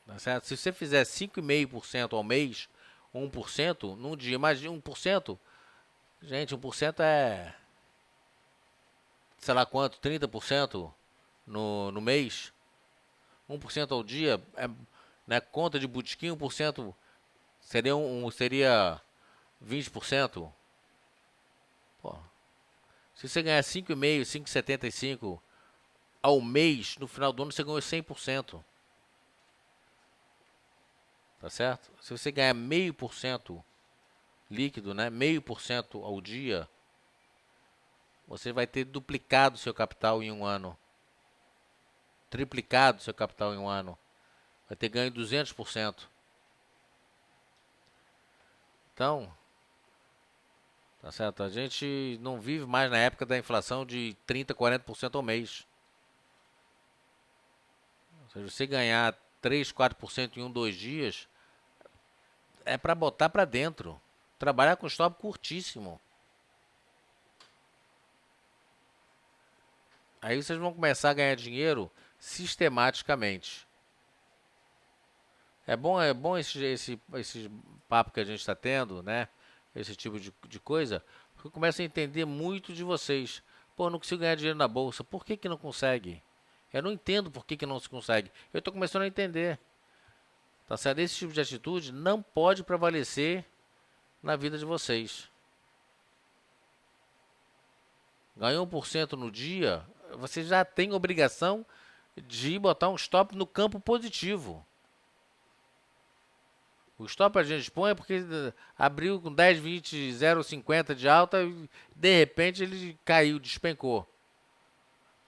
Tá certo? Se você fizer 5,5% ao mês, 1%, num dia, imagina 1%. Gente, 1% é, sei lá quanto, 30% no mês. 1% ao dia, né, conta de botequim, 1% seria 20%. Pô, se você ganhar 5,5, 5,75 ao mês, no final do ano você ganhou 100%. Tá certo? Se você ganhar 0,5% líquido, né, 0,5% ao dia, você vai ter duplicado seu capital em um ano, triplicado seu capital em um ano, vai ter ganho 200%. Então, tá certo? A gente não vive mais na época da inflação de 30, 40% ao mês. Ou seja, você ganhar 3, 4% em um, 2 dias, é para botar para dentro. Trabalhar com stop curtíssimo. Aí vocês vão começar a ganhar dinheiro sistematicamente. É bom esse papo que a gente está tendo, né? Esse tipo de coisa, porque eu começo a entender muito de vocês. Pô, não consigo ganhar dinheiro na bolsa. Por que que não consegue? Eu não entendo por que que não se consegue. Eu estou começando a entender. Tá certo? Esse tipo de atitude não pode prevalecer na vida de vocês. Ganhou 1% no dia, você já tem obrigação de botar um stop no campo positivo. O stop a gente põe é porque abriu com 10, 20, 0,50 de alta e de repente ele caiu, despencou.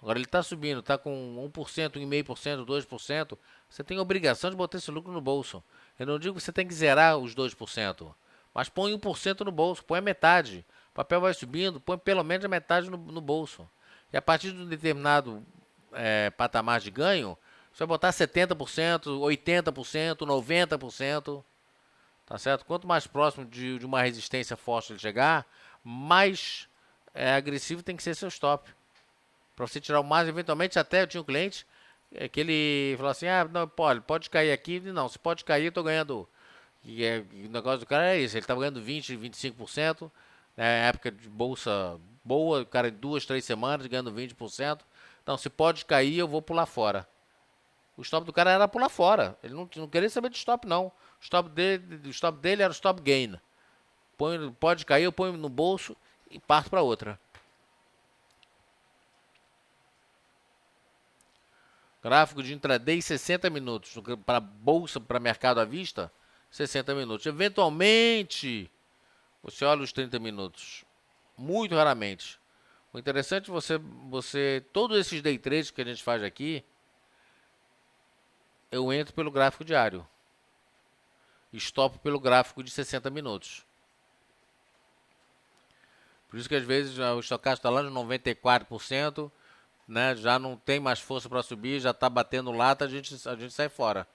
Agora ele está subindo, está com 1%, 1,5%, 2%. Você tem a obrigação de botar esse lucro no bolso. Eu não digo que você tem que zerar os 2%, mas põe 1% no bolso, põe a metade. O papel vai subindo, põe pelo menos a metade no bolso. E a partir de um determinado patamar de ganho, você vai botar 70%, 80%, 90%. Tá certo? Quanto mais próximo de uma resistência forte ele chegar, mais agressivo tem que ser seu stop. Para você tirar o máximo, eventualmente até eu tinha um cliente que ele falou assim, não, pode cair aqui. Não, se pode cair, eu tô ganhando. O negócio do cara é isso, ele estava ganhando 20, 25%, né, época de bolsa boa, o cara em 2, 3 semanas ganhando 20%. Então, se pode cair, eu vou pular fora. O stop do cara era pular fora. Ele não queria saber de stop, não. O stop dele era o stop gain. Pode cair, eu ponho no bolso e parto para outra. Gráfico de intraday 60 minutos. Para bolsa, para mercado à vista, 60 minutos. Eventualmente, você olha os 30 minutos. Muito raramente. O interessante é todos esses day trades que a gente faz aqui, eu entro pelo gráfico diário. Stop pelo gráfico de 60 minutos. Por isso que às vezes o estocástico está lá no 94%, né? Já não tem mais força para subir, já está batendo lata, a gente sai fora.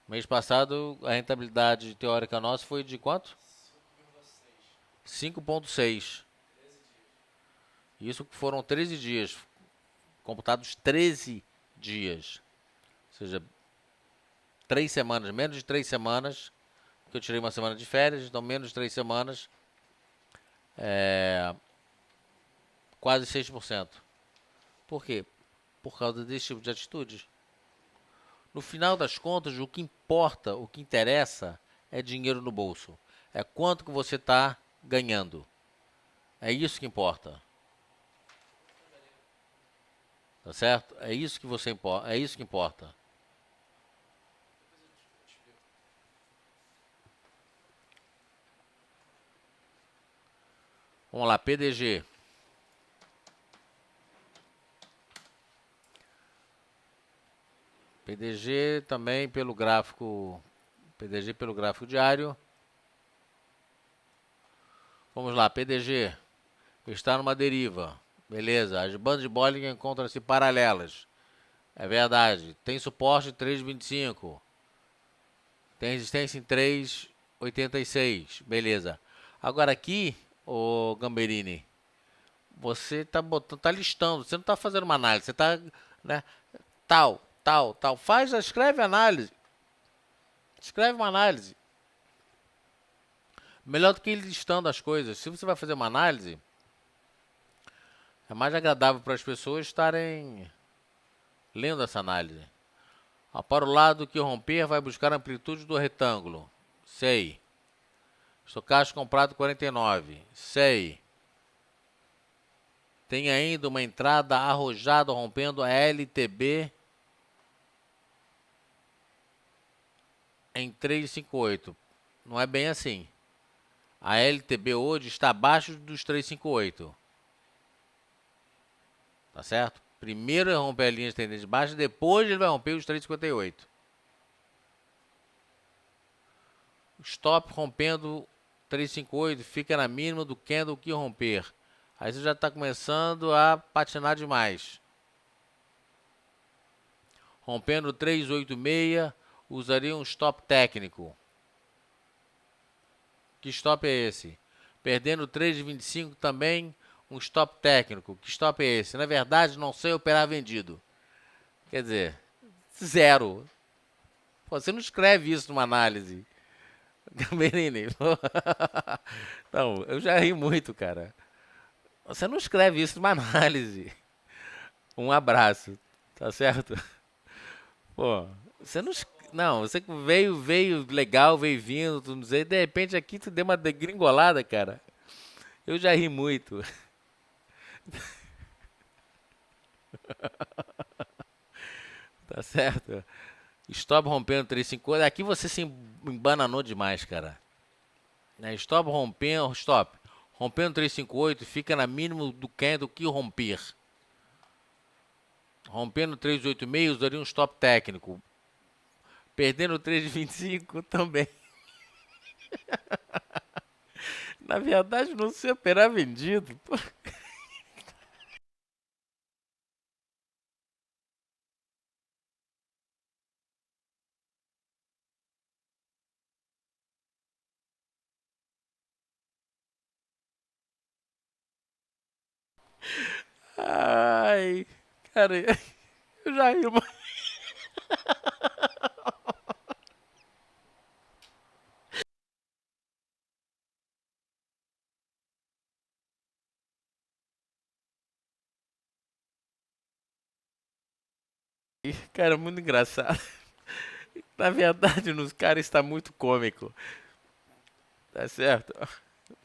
Mês passado a rentabilidade teórica nossa foi de quanto? 5,6. Isso foram 13 dias. Computados 13 dias. Ou seja, 3 semanas, menos de 3 semanas, que eu tirei uma semana de férias, então menos de 3 semanas, quase 6%. Por quê? Por causa desse tipo de atitude. No final das contas, o que importa, o que interessa é dinheiro no bolso. É quanto que você está ganhando. É isso que importa. Tá certo? É isso que você importa. É isso que importa. Vamos lá, PDG. PDG também pelo gráfico. PDG pelo gráfico diário. Vamos lá, PDG. Está numa deriva. Beleza. As bandas de Bollinger encontram-se paralelas. É verdade. Tem suporte em 3,25. Tem resistência em 3,86. Beleza. Agora aqui, o Gamberini, você tá listando, você não está fazendo uma análise, você está, né, tal. Escreve análise. Escreve uma análise. Melhor do que ir listando as coisas. Se você vai fazer uma análise, é mais agradável para as pessoas estarem lendo essa análise. Para o lado que romper, vai buscar a amplitude do retângulo. Sei. Estocástico comprado 49. Sei. Tem ainda uma entrada arrojada rompendo a LTB em 3,58. Não é bem assim. A LTB hoje está abaixo dos 358. Tá certo? Primeiro ele romper a linha de tendência de baixa, depois ele vai romper os 358. Stop rompendo 358, fica na mínima do candle que romper. Aí você já está começando a patinar demais. Rompendo 386, usaria um stop técnico. Que stop é esse? Perdendo 3,25 também, um stop técnico. Que stop é esse? Na verdade, não sei operar vendido. Quer dizer, zero. Pô, você não escreve isso numa análise. Camerini. Não, eu já ri muito, cara. Você não escreve isso numa análise. Um abraço, tá certo? Pô, você não. Não, você veio legal, veio vindo, tu não sei, de repente aqui tu deu uma degringolada, cara. Eu já ri muito, tá certo? Stop rompendo 350. Aqui você se embananou demais, cara. Né? Stop rompendo, stop. Rompendo 358, fica na mínima do candle que romper. Rompendo 386, usaria um stop técnico. Perdendo 3,25 também. Na verdade, não sei operar vendido. Pô. Ai, cara, eu já ri. Cara, muito engraçado. Na verdade, nos caras está muito cômico. Tá certo?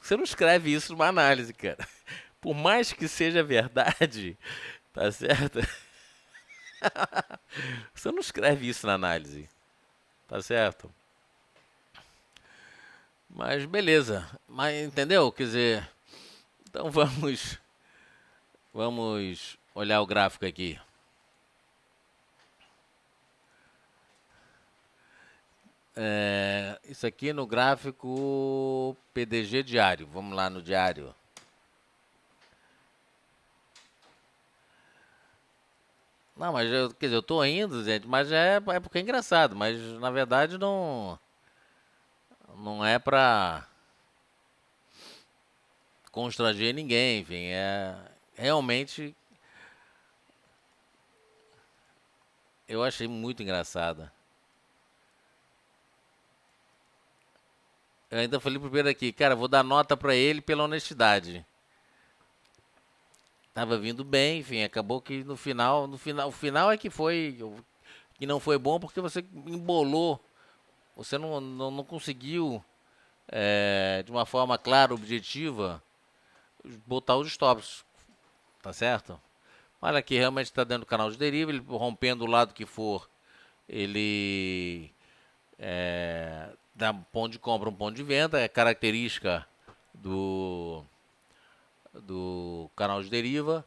Você não escreve isso numa análise, cara. Por mais que seja verdade, tá certo? Você não escreve isso na análise, tá certo? Mas beleza. Mas entendeu? Quer dizer, então vamos olhar o gráfico aqui. Isso aqui no gráfico PDG diário. Vamos lá no diário. Não, mas quer dizer, eu tô indo, gente, mas é porque é engraçado, mas na verdade não é pra constranger ninguém, enfim, realmente eu achei muito engraçada. Eu ainda falei pro Pedro aqui, cara, vou dar nota pra ele pela honestidade. Tava vindo bem, enfim, acabou que o final é que foi, que não foi bom porque você embolou, você não conseguiu, de uma forma clara, objetiva, botar os stops, tá certo? Olha aqui, realmente está dentro do canal de deriva, ele rompendo o lado que for, ele dá um ponto de compra, um ponto de venda, é característica do canal de deriva.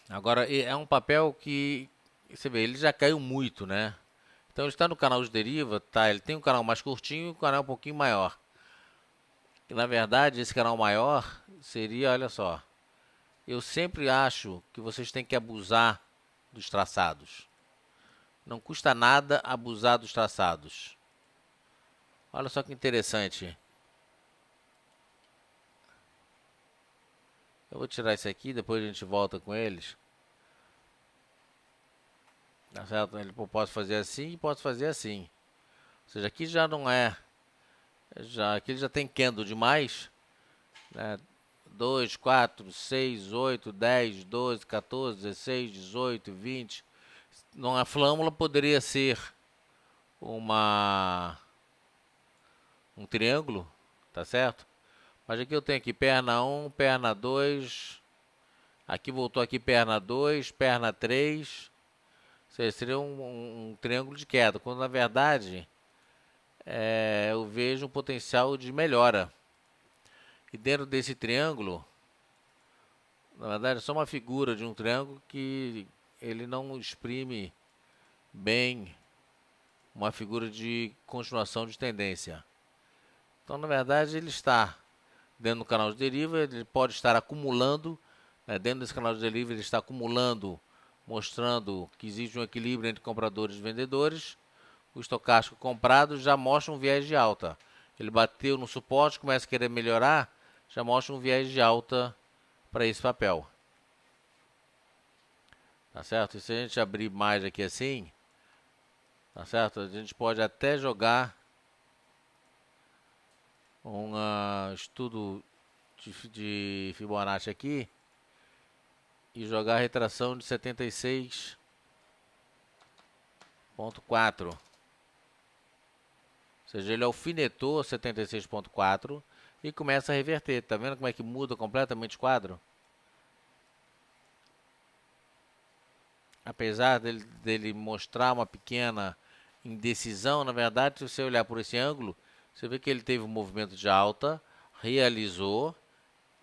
Agora, é um papel que, você vê, ele já caiu muito, né? Então ele está no canal de deriva, tá? Ele tem um canal mais curtinho e um canal um pouquinho maior. E, na verdade, esse canal maior seria, olha só, eu sempre acho que vocês têm que abusar dos traçados. Não custa nada abusar dos traçados. Olha só que interessante. Eu vou tirar isso aqui, depois a gente volta com eles. Tá certo? Eu posso fazer assim e posso fazer assim. Ou seja, aqui já não é. Aqui ele já tem candle demais. Né? 2, 4, 6, 8, 10, 12, 14, 16, 18, 20. Não, a flâmula poderia ser uma um triângulo, tá certo? Mas aqui eu tenho aqui perna 1, perna 2. Aqui voltou aqui perna 2, perna 3. Seria um triângulo de queda, quando na verdade eu vejo um potencial de melhora. E dentro desse triângulo, na verdade, é só uma figura de um triângulo que ele não exprime bem uma figura de continuação de tendência. Então, na verdade, ele está dentro do canal de deriva, ele pode estar acumulando, né, dentro desse canal de deriva ele está acumulando, mostrando que existe um equilíbrio entre compradores e vendedores. O estocástico comprado já mostra um viés de alta. Ele bateu no suporte, começa a querer melhorar, já mostra um viés de alta para esse papel. Tá certo? E se a gente abrir mais aqui assim, tá certo? A gente pode até jogar um estudo de Fibonacci aqui e jogar a retração de 76,4. Ou seja, ele alfinetou 76,4 e começa a reverter. Tá vendo como é que muda completamente o quadro? Apesar dele mostrar uma pequena indecisão, na verdade, se você olhar por esse ângulo, você vê que ele teve um movimento de alta, realizou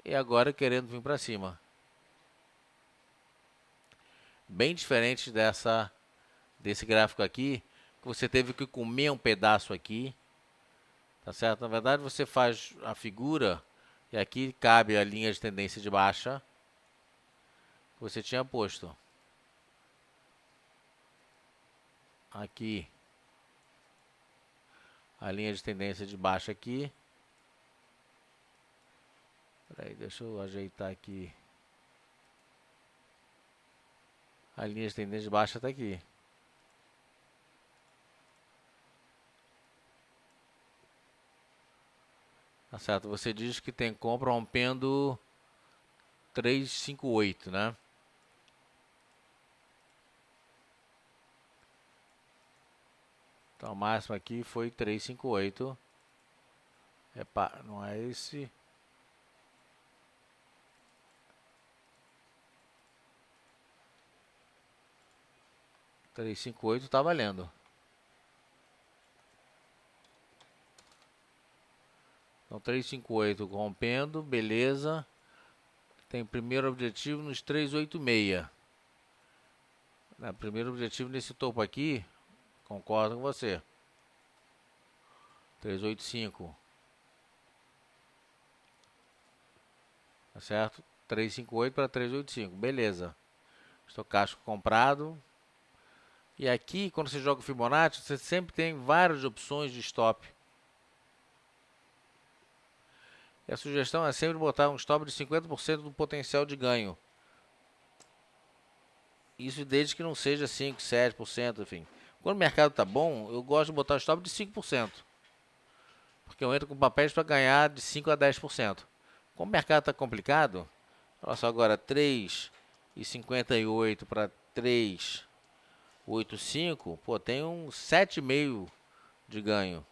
e agora querendo vir para cima. Bem diferente desse gráfico aqui, que você teve que comer um pedaço aqui, tá certo? Na verdade, você faz a figura e aqui cabe a linha de tendência de baixa que você tinha posto. Aqui a linha de tendência de baixa aqui. Peraí, deixa eu ajeitar aqui. A linha de tendência de baixa está aqui. Tá certo? Você diz que tem compra rompendo 358, né? Então, o máximo aqui foi 358. Não é esse. Três cinco oito tá valendo. Então, 358 rompendo, beleza. Tem primeiro objetivo nos 386. Primeiro objetivo nesse topo aqui, concordo com você. 385. Tá certo? 358 para 385, beleza. Estocástico comprado. E aqui, quando você joga o Fibonacci, você sempre tem várias opções de stop. E a sugestão é sempre botar um stop de 50% do potencial de ganho. Isso desde que não seja 5, 7%, enfim. Quando o mercado está bom, eu gosto de botar stop de 5%. Porque eu entro com papéis para ganhar de 5 a 10%. Como o mercado está complicado, olha só agora, 3,58 para 3,85, pô, tem um 7,5 de ganho.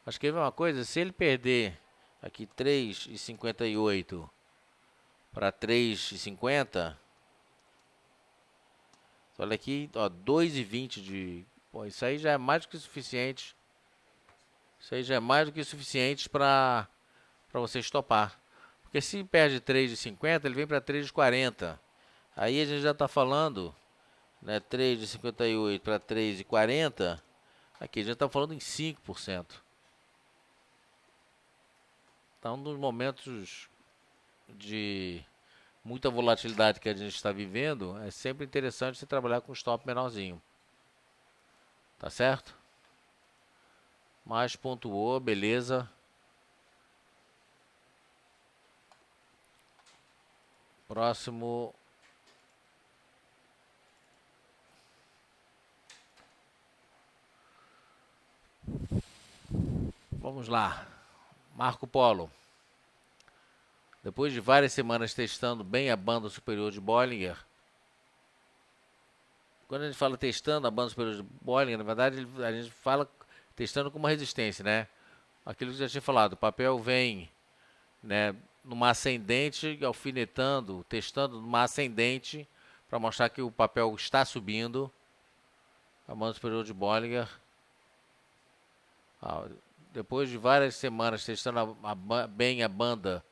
Mas quer ver uma coisa? Se ele perder aqui 3,58 para 3,50, olha aqui, ó, 2,20 de... Pô, isso aí já é mais do que suficiente. Isso aí já é mais do que suficiente para você estopar. Porque se perde 3,50, ele vem para 3,40. Aí a gente já está falando, né, 3,58 para 3,40. Aqui a gente está falando em 5%. Então, nos momentos de muita volatilidade que a gente está vivendo, é sempre interessante você trabalhar com stop menorzinho. Tá certo? Mais pontuou, beleza. Próximo. Vamos lá. Marco Polo. Depois de várias semanas testando bem a banda superior de Bollinger. Quando a gente fala testando a banda superior de Bollinger, na verdade a gente fala testando como uma resistência, né? Aquilo que eu já tinha falado, o papel vem, né, numa ascendente, alfinetando, testando numa ascendente para mostrar que o papel está subindo. A banda superior de Bollinger. Ah, depois de várias semanas testando bem a banda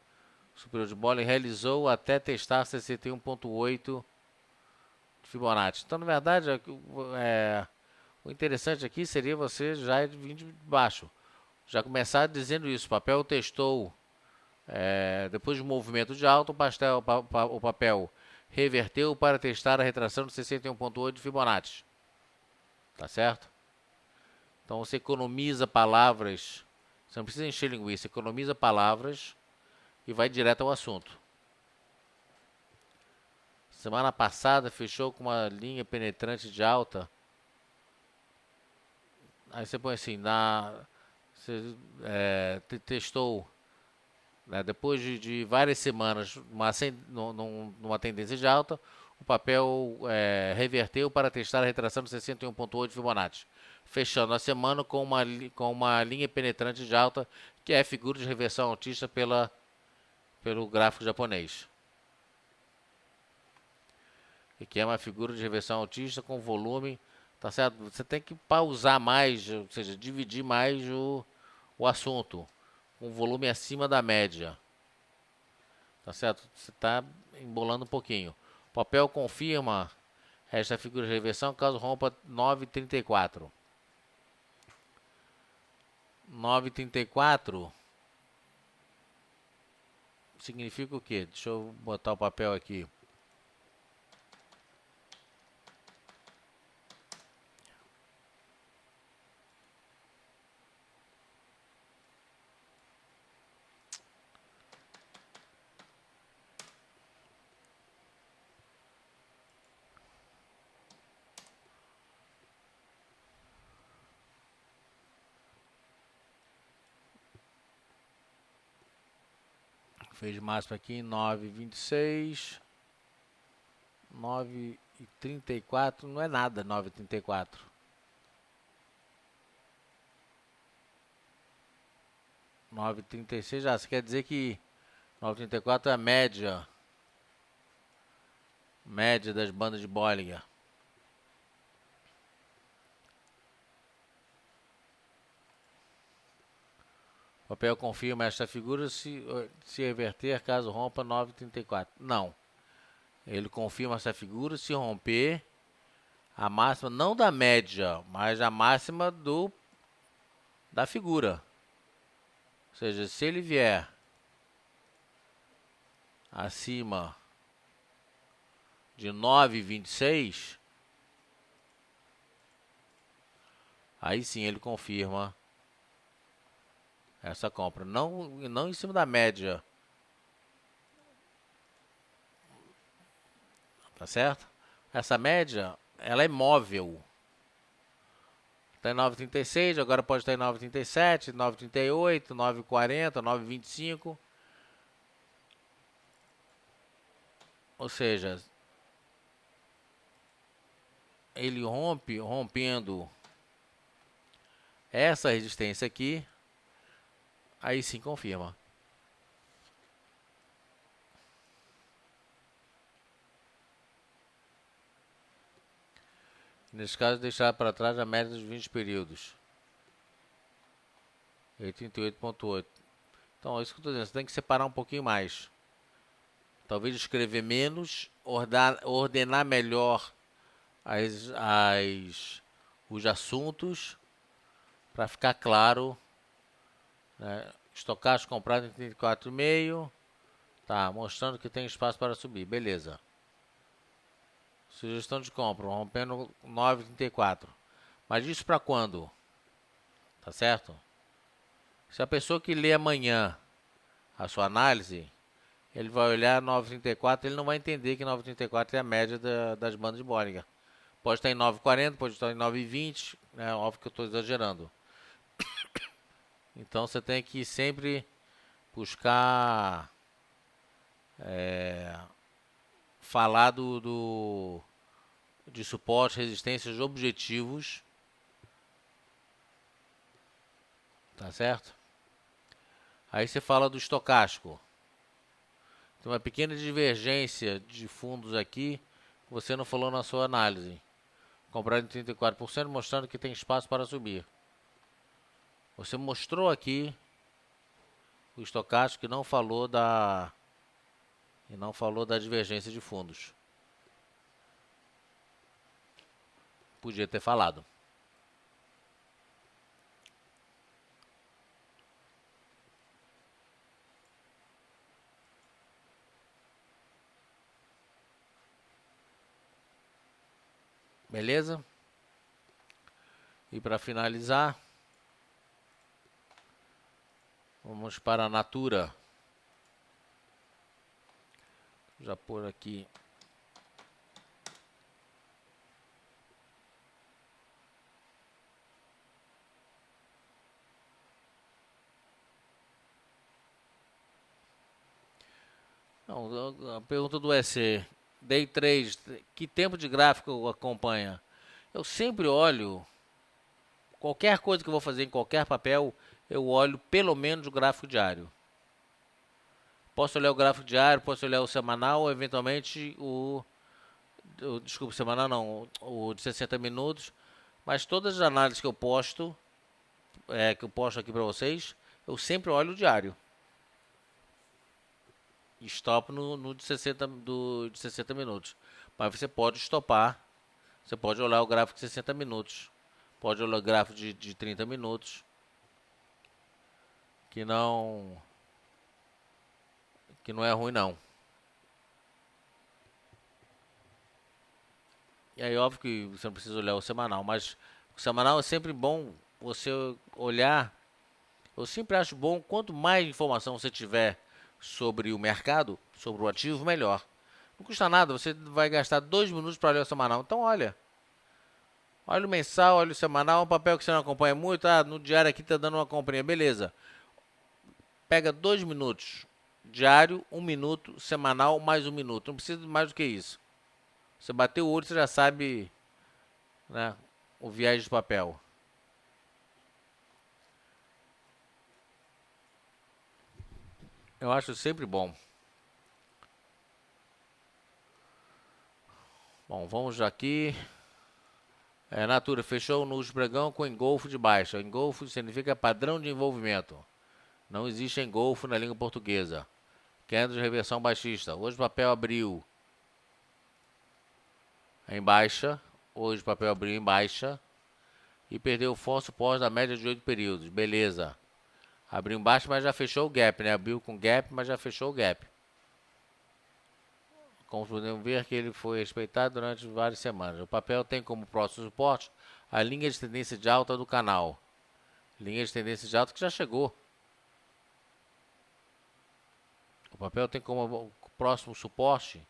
superior de Bollinger, realizou até testar 61,8 de Fibonacci. Então, na verdade, o interessante aqui seria você já vir de baixo. Já começar dizendo isso. O papel testou, depois de um movimento de alta, o papel reverteu para testar a retração de 61,8 de Fibonacci. Tá certo? Então você economiza palavras. Você não precisa encher linguiça. Economiza palavras e vai direto ao assunto. Semana passada fechou com uma linha penetrante de alta. Aí você põe assim, você testou, né, depois de várias semanas numa tendência de alta, o papel reverteu para testar a retração de 61,8 Fibonacci, fechando a semana com uma linha penetrante de alta, que é a figura de reversão altista pelo gráfico japonês. E que é uma figura de reversão altista com volume, tá certo? Você tem que pausar mais, ou seja, dividir mais o assunto, com volume acima da média. Tá certo? Você está embolando um pouquinho. O papel confirma esta figura de reversão caso rompa 9,34. 9,34 significa o quê? Deixa eu botar o papel aqui. Fez máximo aqui em 9,26. 9,34 não é nada, 9,34. 9,36 já, você quer dizer que 9,34 é a média das bandas de Bollinger. O papel confirma esta figura se reverter caso rompa 9,34. Não. Ele confirma essa figura se romper a máxima, não da média, mas a máxima da figura. Ou seja, se ele vier acima de 9,26, aí sim ele confirma essa compra. Não em cima da média. Tá certo? Essa média, ela é móvel. Está em 9,36, agora pode estar em 9,37, 9,38, 9,40, 9,25. Ou seja, ele rompendo essa resistência aqui, aí sim confirma. Nesse caso, deixar para trás a média dos 20 períodos. 38,8. Então, é isso que eu estou dizendo. Você tem que separar um pouquinho mais. Talvez escrever menos, ordenar melhor os assuntos, para ficar claro, né? Estocástico comprado em 34,5. Tá, mostrando que tem espaço para subir. Beleza. Sugestão de compra, rompendo 9,34. Mas isso para quando? Tá certo? Se a pessoa que lê amanhã a sua análise, ele vai olhar 9,34, ele não vai entender que 9,34 é a média das bandas de Bollinger. Pode estar em 9,40, pode estar em 9,20, né? Óbvio que eu estou exagerando. Então você tem que sempre buscar falar de suporte, resistências, objetivos. Tá certo? Aí você fala do estocástico. Tem uma pequena divergência de fundos aqui que você não falou na sua análise. Comprado em 34%, mostrando que tem espaço para subir. Você mostrou aqui o estocástico que não falou da divergência de fundos. Podia ter falado. Beleza? E para finalizar, vamos para a Natura. Já por aqui. Não, a pergunta do EC. Day 3, que tempo de gráfico acompanha? Eu sempre olho, qualquer coisa que eu vou fazer em qualquer papel, eu olho pelo menos o gráfico diário. Posso olhar o gráfico diário, posso olhar o semanal, ou eventualmente desculpa, semanal não, o de 60 minutos, mas todas as análises que eu posto aqui para vocês, eu sempre olho o diário. E stop no de 60 minutos. Mas você pode stopar, você pode olhar o gráfico de 60 minutos, pode olhar o gráfico de 30 minutos, que não é ruim não. E aí óbvio que você não precisa olhar o semanal, mas o semanal é sempre bom você olhar. Eu sempre acho bom, quanto mais informação você tiver sobre o mercado, sobre o ativo, melhor. Não custa nada, você vai gastar 2 minutos para olhar o semanal. Então olha o mensal, olha o semanal, um papel que você não acompanha muito, no diário aqui está dando uma comprinha, beleza. Pega 2 minutos, diário, 1 minuto, semanal, mais 1 minuto. Não precisa de mais do que isso. Você bateu o olho, você já sabe, né, o viés de papel. Eu acho sempre bom. Bom, vamos aqui. Natura fechou no último pregão com engolfo de baixa. Engolfo significa padrão de envolvimento. Não existe engolfo na língua portuguesa. Queda de reversão baixista. Hoje o papel abriu em baixa. Hoje o papel abriu em baixa. E perdeu o forte pós da média de 8 períodos. Beleza. Abriu em baixa, mas já fechou o gap, né? Abriu com gap, mas já fechou o gap. Como podemos ver que ele foi respeitado durante várias semanas. O papel tem como próximo suporte a linha de tendência de alta do canal. Linha de tendência de alta que já chegou. O papel tem como próximo suporte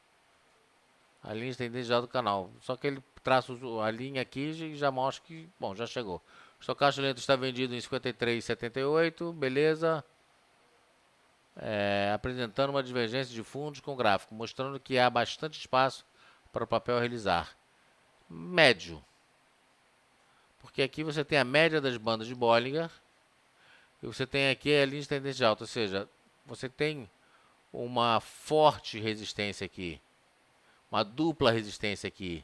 a linha de tendência de alta do canal. Só que ele traça a linha aqui e já mostra que, bom, já chegou. O estocástico lento está vendido em 53,78, beleza. Apresentando uma divergência de fundos com gráfico, mostrando que há bastante espaço para o papel realizar. Médio. Porque aqui você tem a média das bandas de Bollinger e você tem aqui a linha de tendência de alta, ou seja, você tem uma forte resistência aqui, uma dupla resistência aqui.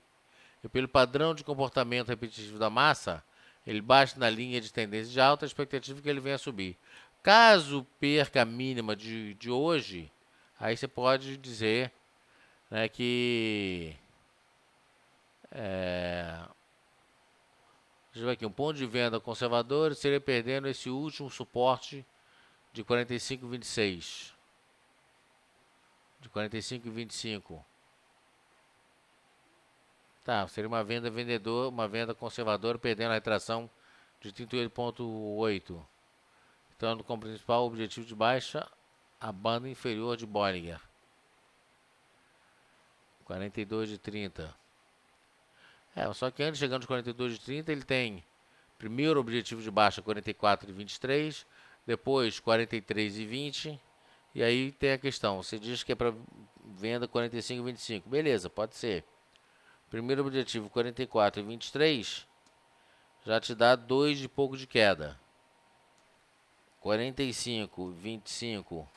E pelo padrão de comportamento repetitivo da massa, ele bate na linha de tendência de alta, a expectativa é que ele venha a subir. Caso perca a mínima de hoje, aí você pode dizer, né, que deixa eu ver aqui, um ponto de venda conservador seria perdendo esse último suporte de 45,26. De 45,25. Tá, seria uma venda uma venda conservadora perdendo a retração de 38,8. Então, como principal objetivo de baixa, a banda inferior de Bollinger. 42 de 30. Só que antes, chegando aos 42 de 30, ele tem primeiro objetivo de baixa 44 de 23, depois 43 de 20, e aí tem a questão, você diz que é para venda 45 e 25, beleza, pode ser. Primeiro objetivo 44 e 23, já te dá 2 de pouco de queda. 45, 25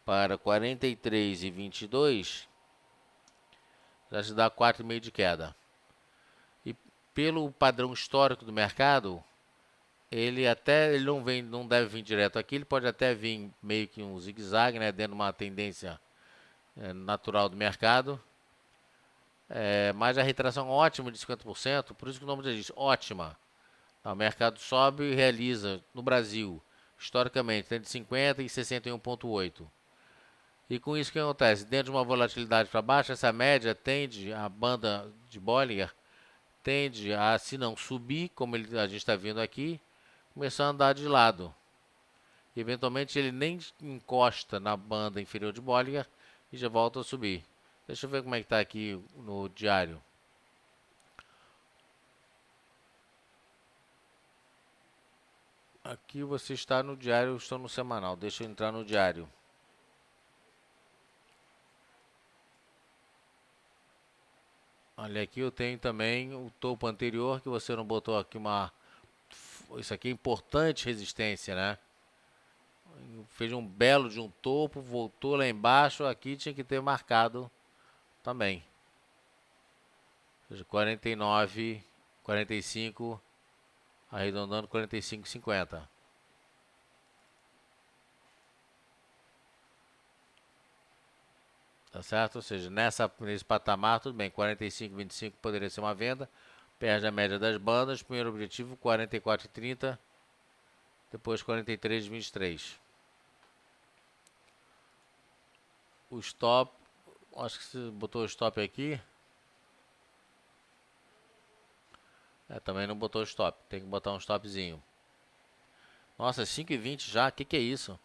para 43 e 22, já te dá 4,5 de queda. E pelo padrão histórico do mercado, ele não vem, não deve vir direto aqui, ele pode até vir meio que um zigue-zague, né, dentro de uma tendência natural do mercado. Mas a retração ótima de 50%, por isso que o nome já diz, ótima. O mercado sobe e realiza, no Brasil, historicamente, entre 50 e 61,8. E com isso o que acontece? Dentro de uma volatilidade para baixo, essa média tende, a banda de Bollinger, tende a, se não subir, como a gente está vendo aqui, começar a andar de lado. Eventualmente ele nem encosta na banda inferior de Bollinger e já volta a subir. Deixa eu ver como é que está aqui no diário. Aqui você está no diário, eu estou no semanal. Deixa eu entrar no diário. Olha, aqui eu tenho também o topo anterior, que você não botou aqui uma... Isso aqui é importante resistência, né? Fez um belo de um topo, voltou lá embaixo, aqui tinha que ter marcado também. Ou seja, 49, 45, arredondando 45,50. Tá certo? Ou seja, nesse patamar, tudo bem, 45,25 poderia ser uma venda, perde a média das bandas, primeiro objetivo 44,30, depois 43,23. O stop, acho que você botou o stop aqui. Também não botou stop, tem que botar um stopzinho. Nossa, 5,20 já, que é isso?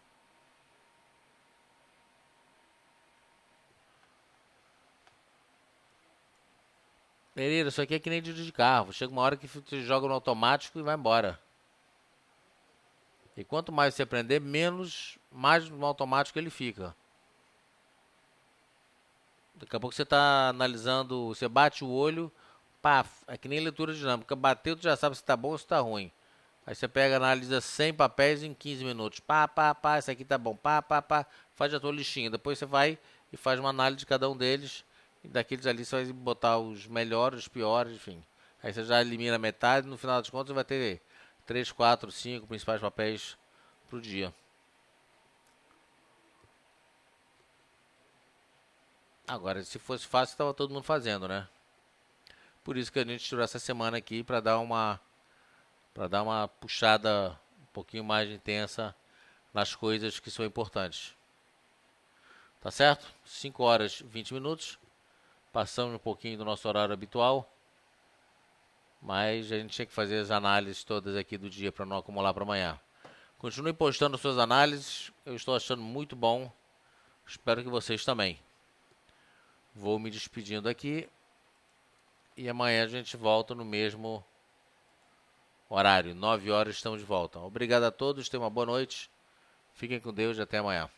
Pereira, isso aqui é que nem de carro. Chega uma hora que você joga no automático e vai embora. E quanto mais você aprender, mais no automático ele fica. Daqui a pouco você está analisando, você bate o olho, pá, é que nem leitura dinâmica. Bateu, tu já sabe se está bom ou se está ruim. Aí você pega, analisa 100 papéis em 15 minutos. Pá, pá, pá, esse aqui tá bom. Pá, pá, pá, faz a tua listinha. Depois você vai e faz uma análise de cada um deles. E daqueles ali você vai botar os melhores, os piores, enfim. Aí você já elimina metade. No final das contas você vai ter 3, 4, 5 principais papéis pro dia. Agora, se fosse fácil, estava todo mundo fazendo, né? Por isso que a gente tirou essa semana aqui para dar uma puxada um pouquinho mais intensa nas coisas que são importantes. Tá certo? 5 horas e 20 minutos. Passamos um pouquinho do nosso horário habitual. Mas a gente tinha que fazer as análises todas aqui do dia para não acumular para amanhã. Continue postando suas análises. Eu estou achando muito bom. Espero que vocês também. Vou me despedindo aqui. E amanhã a gente volta no mesmo horário. 9 horas estamos de volta. Obrigado a todos. Tenham uma boa noite. Fiquem com Deus e até amanhã.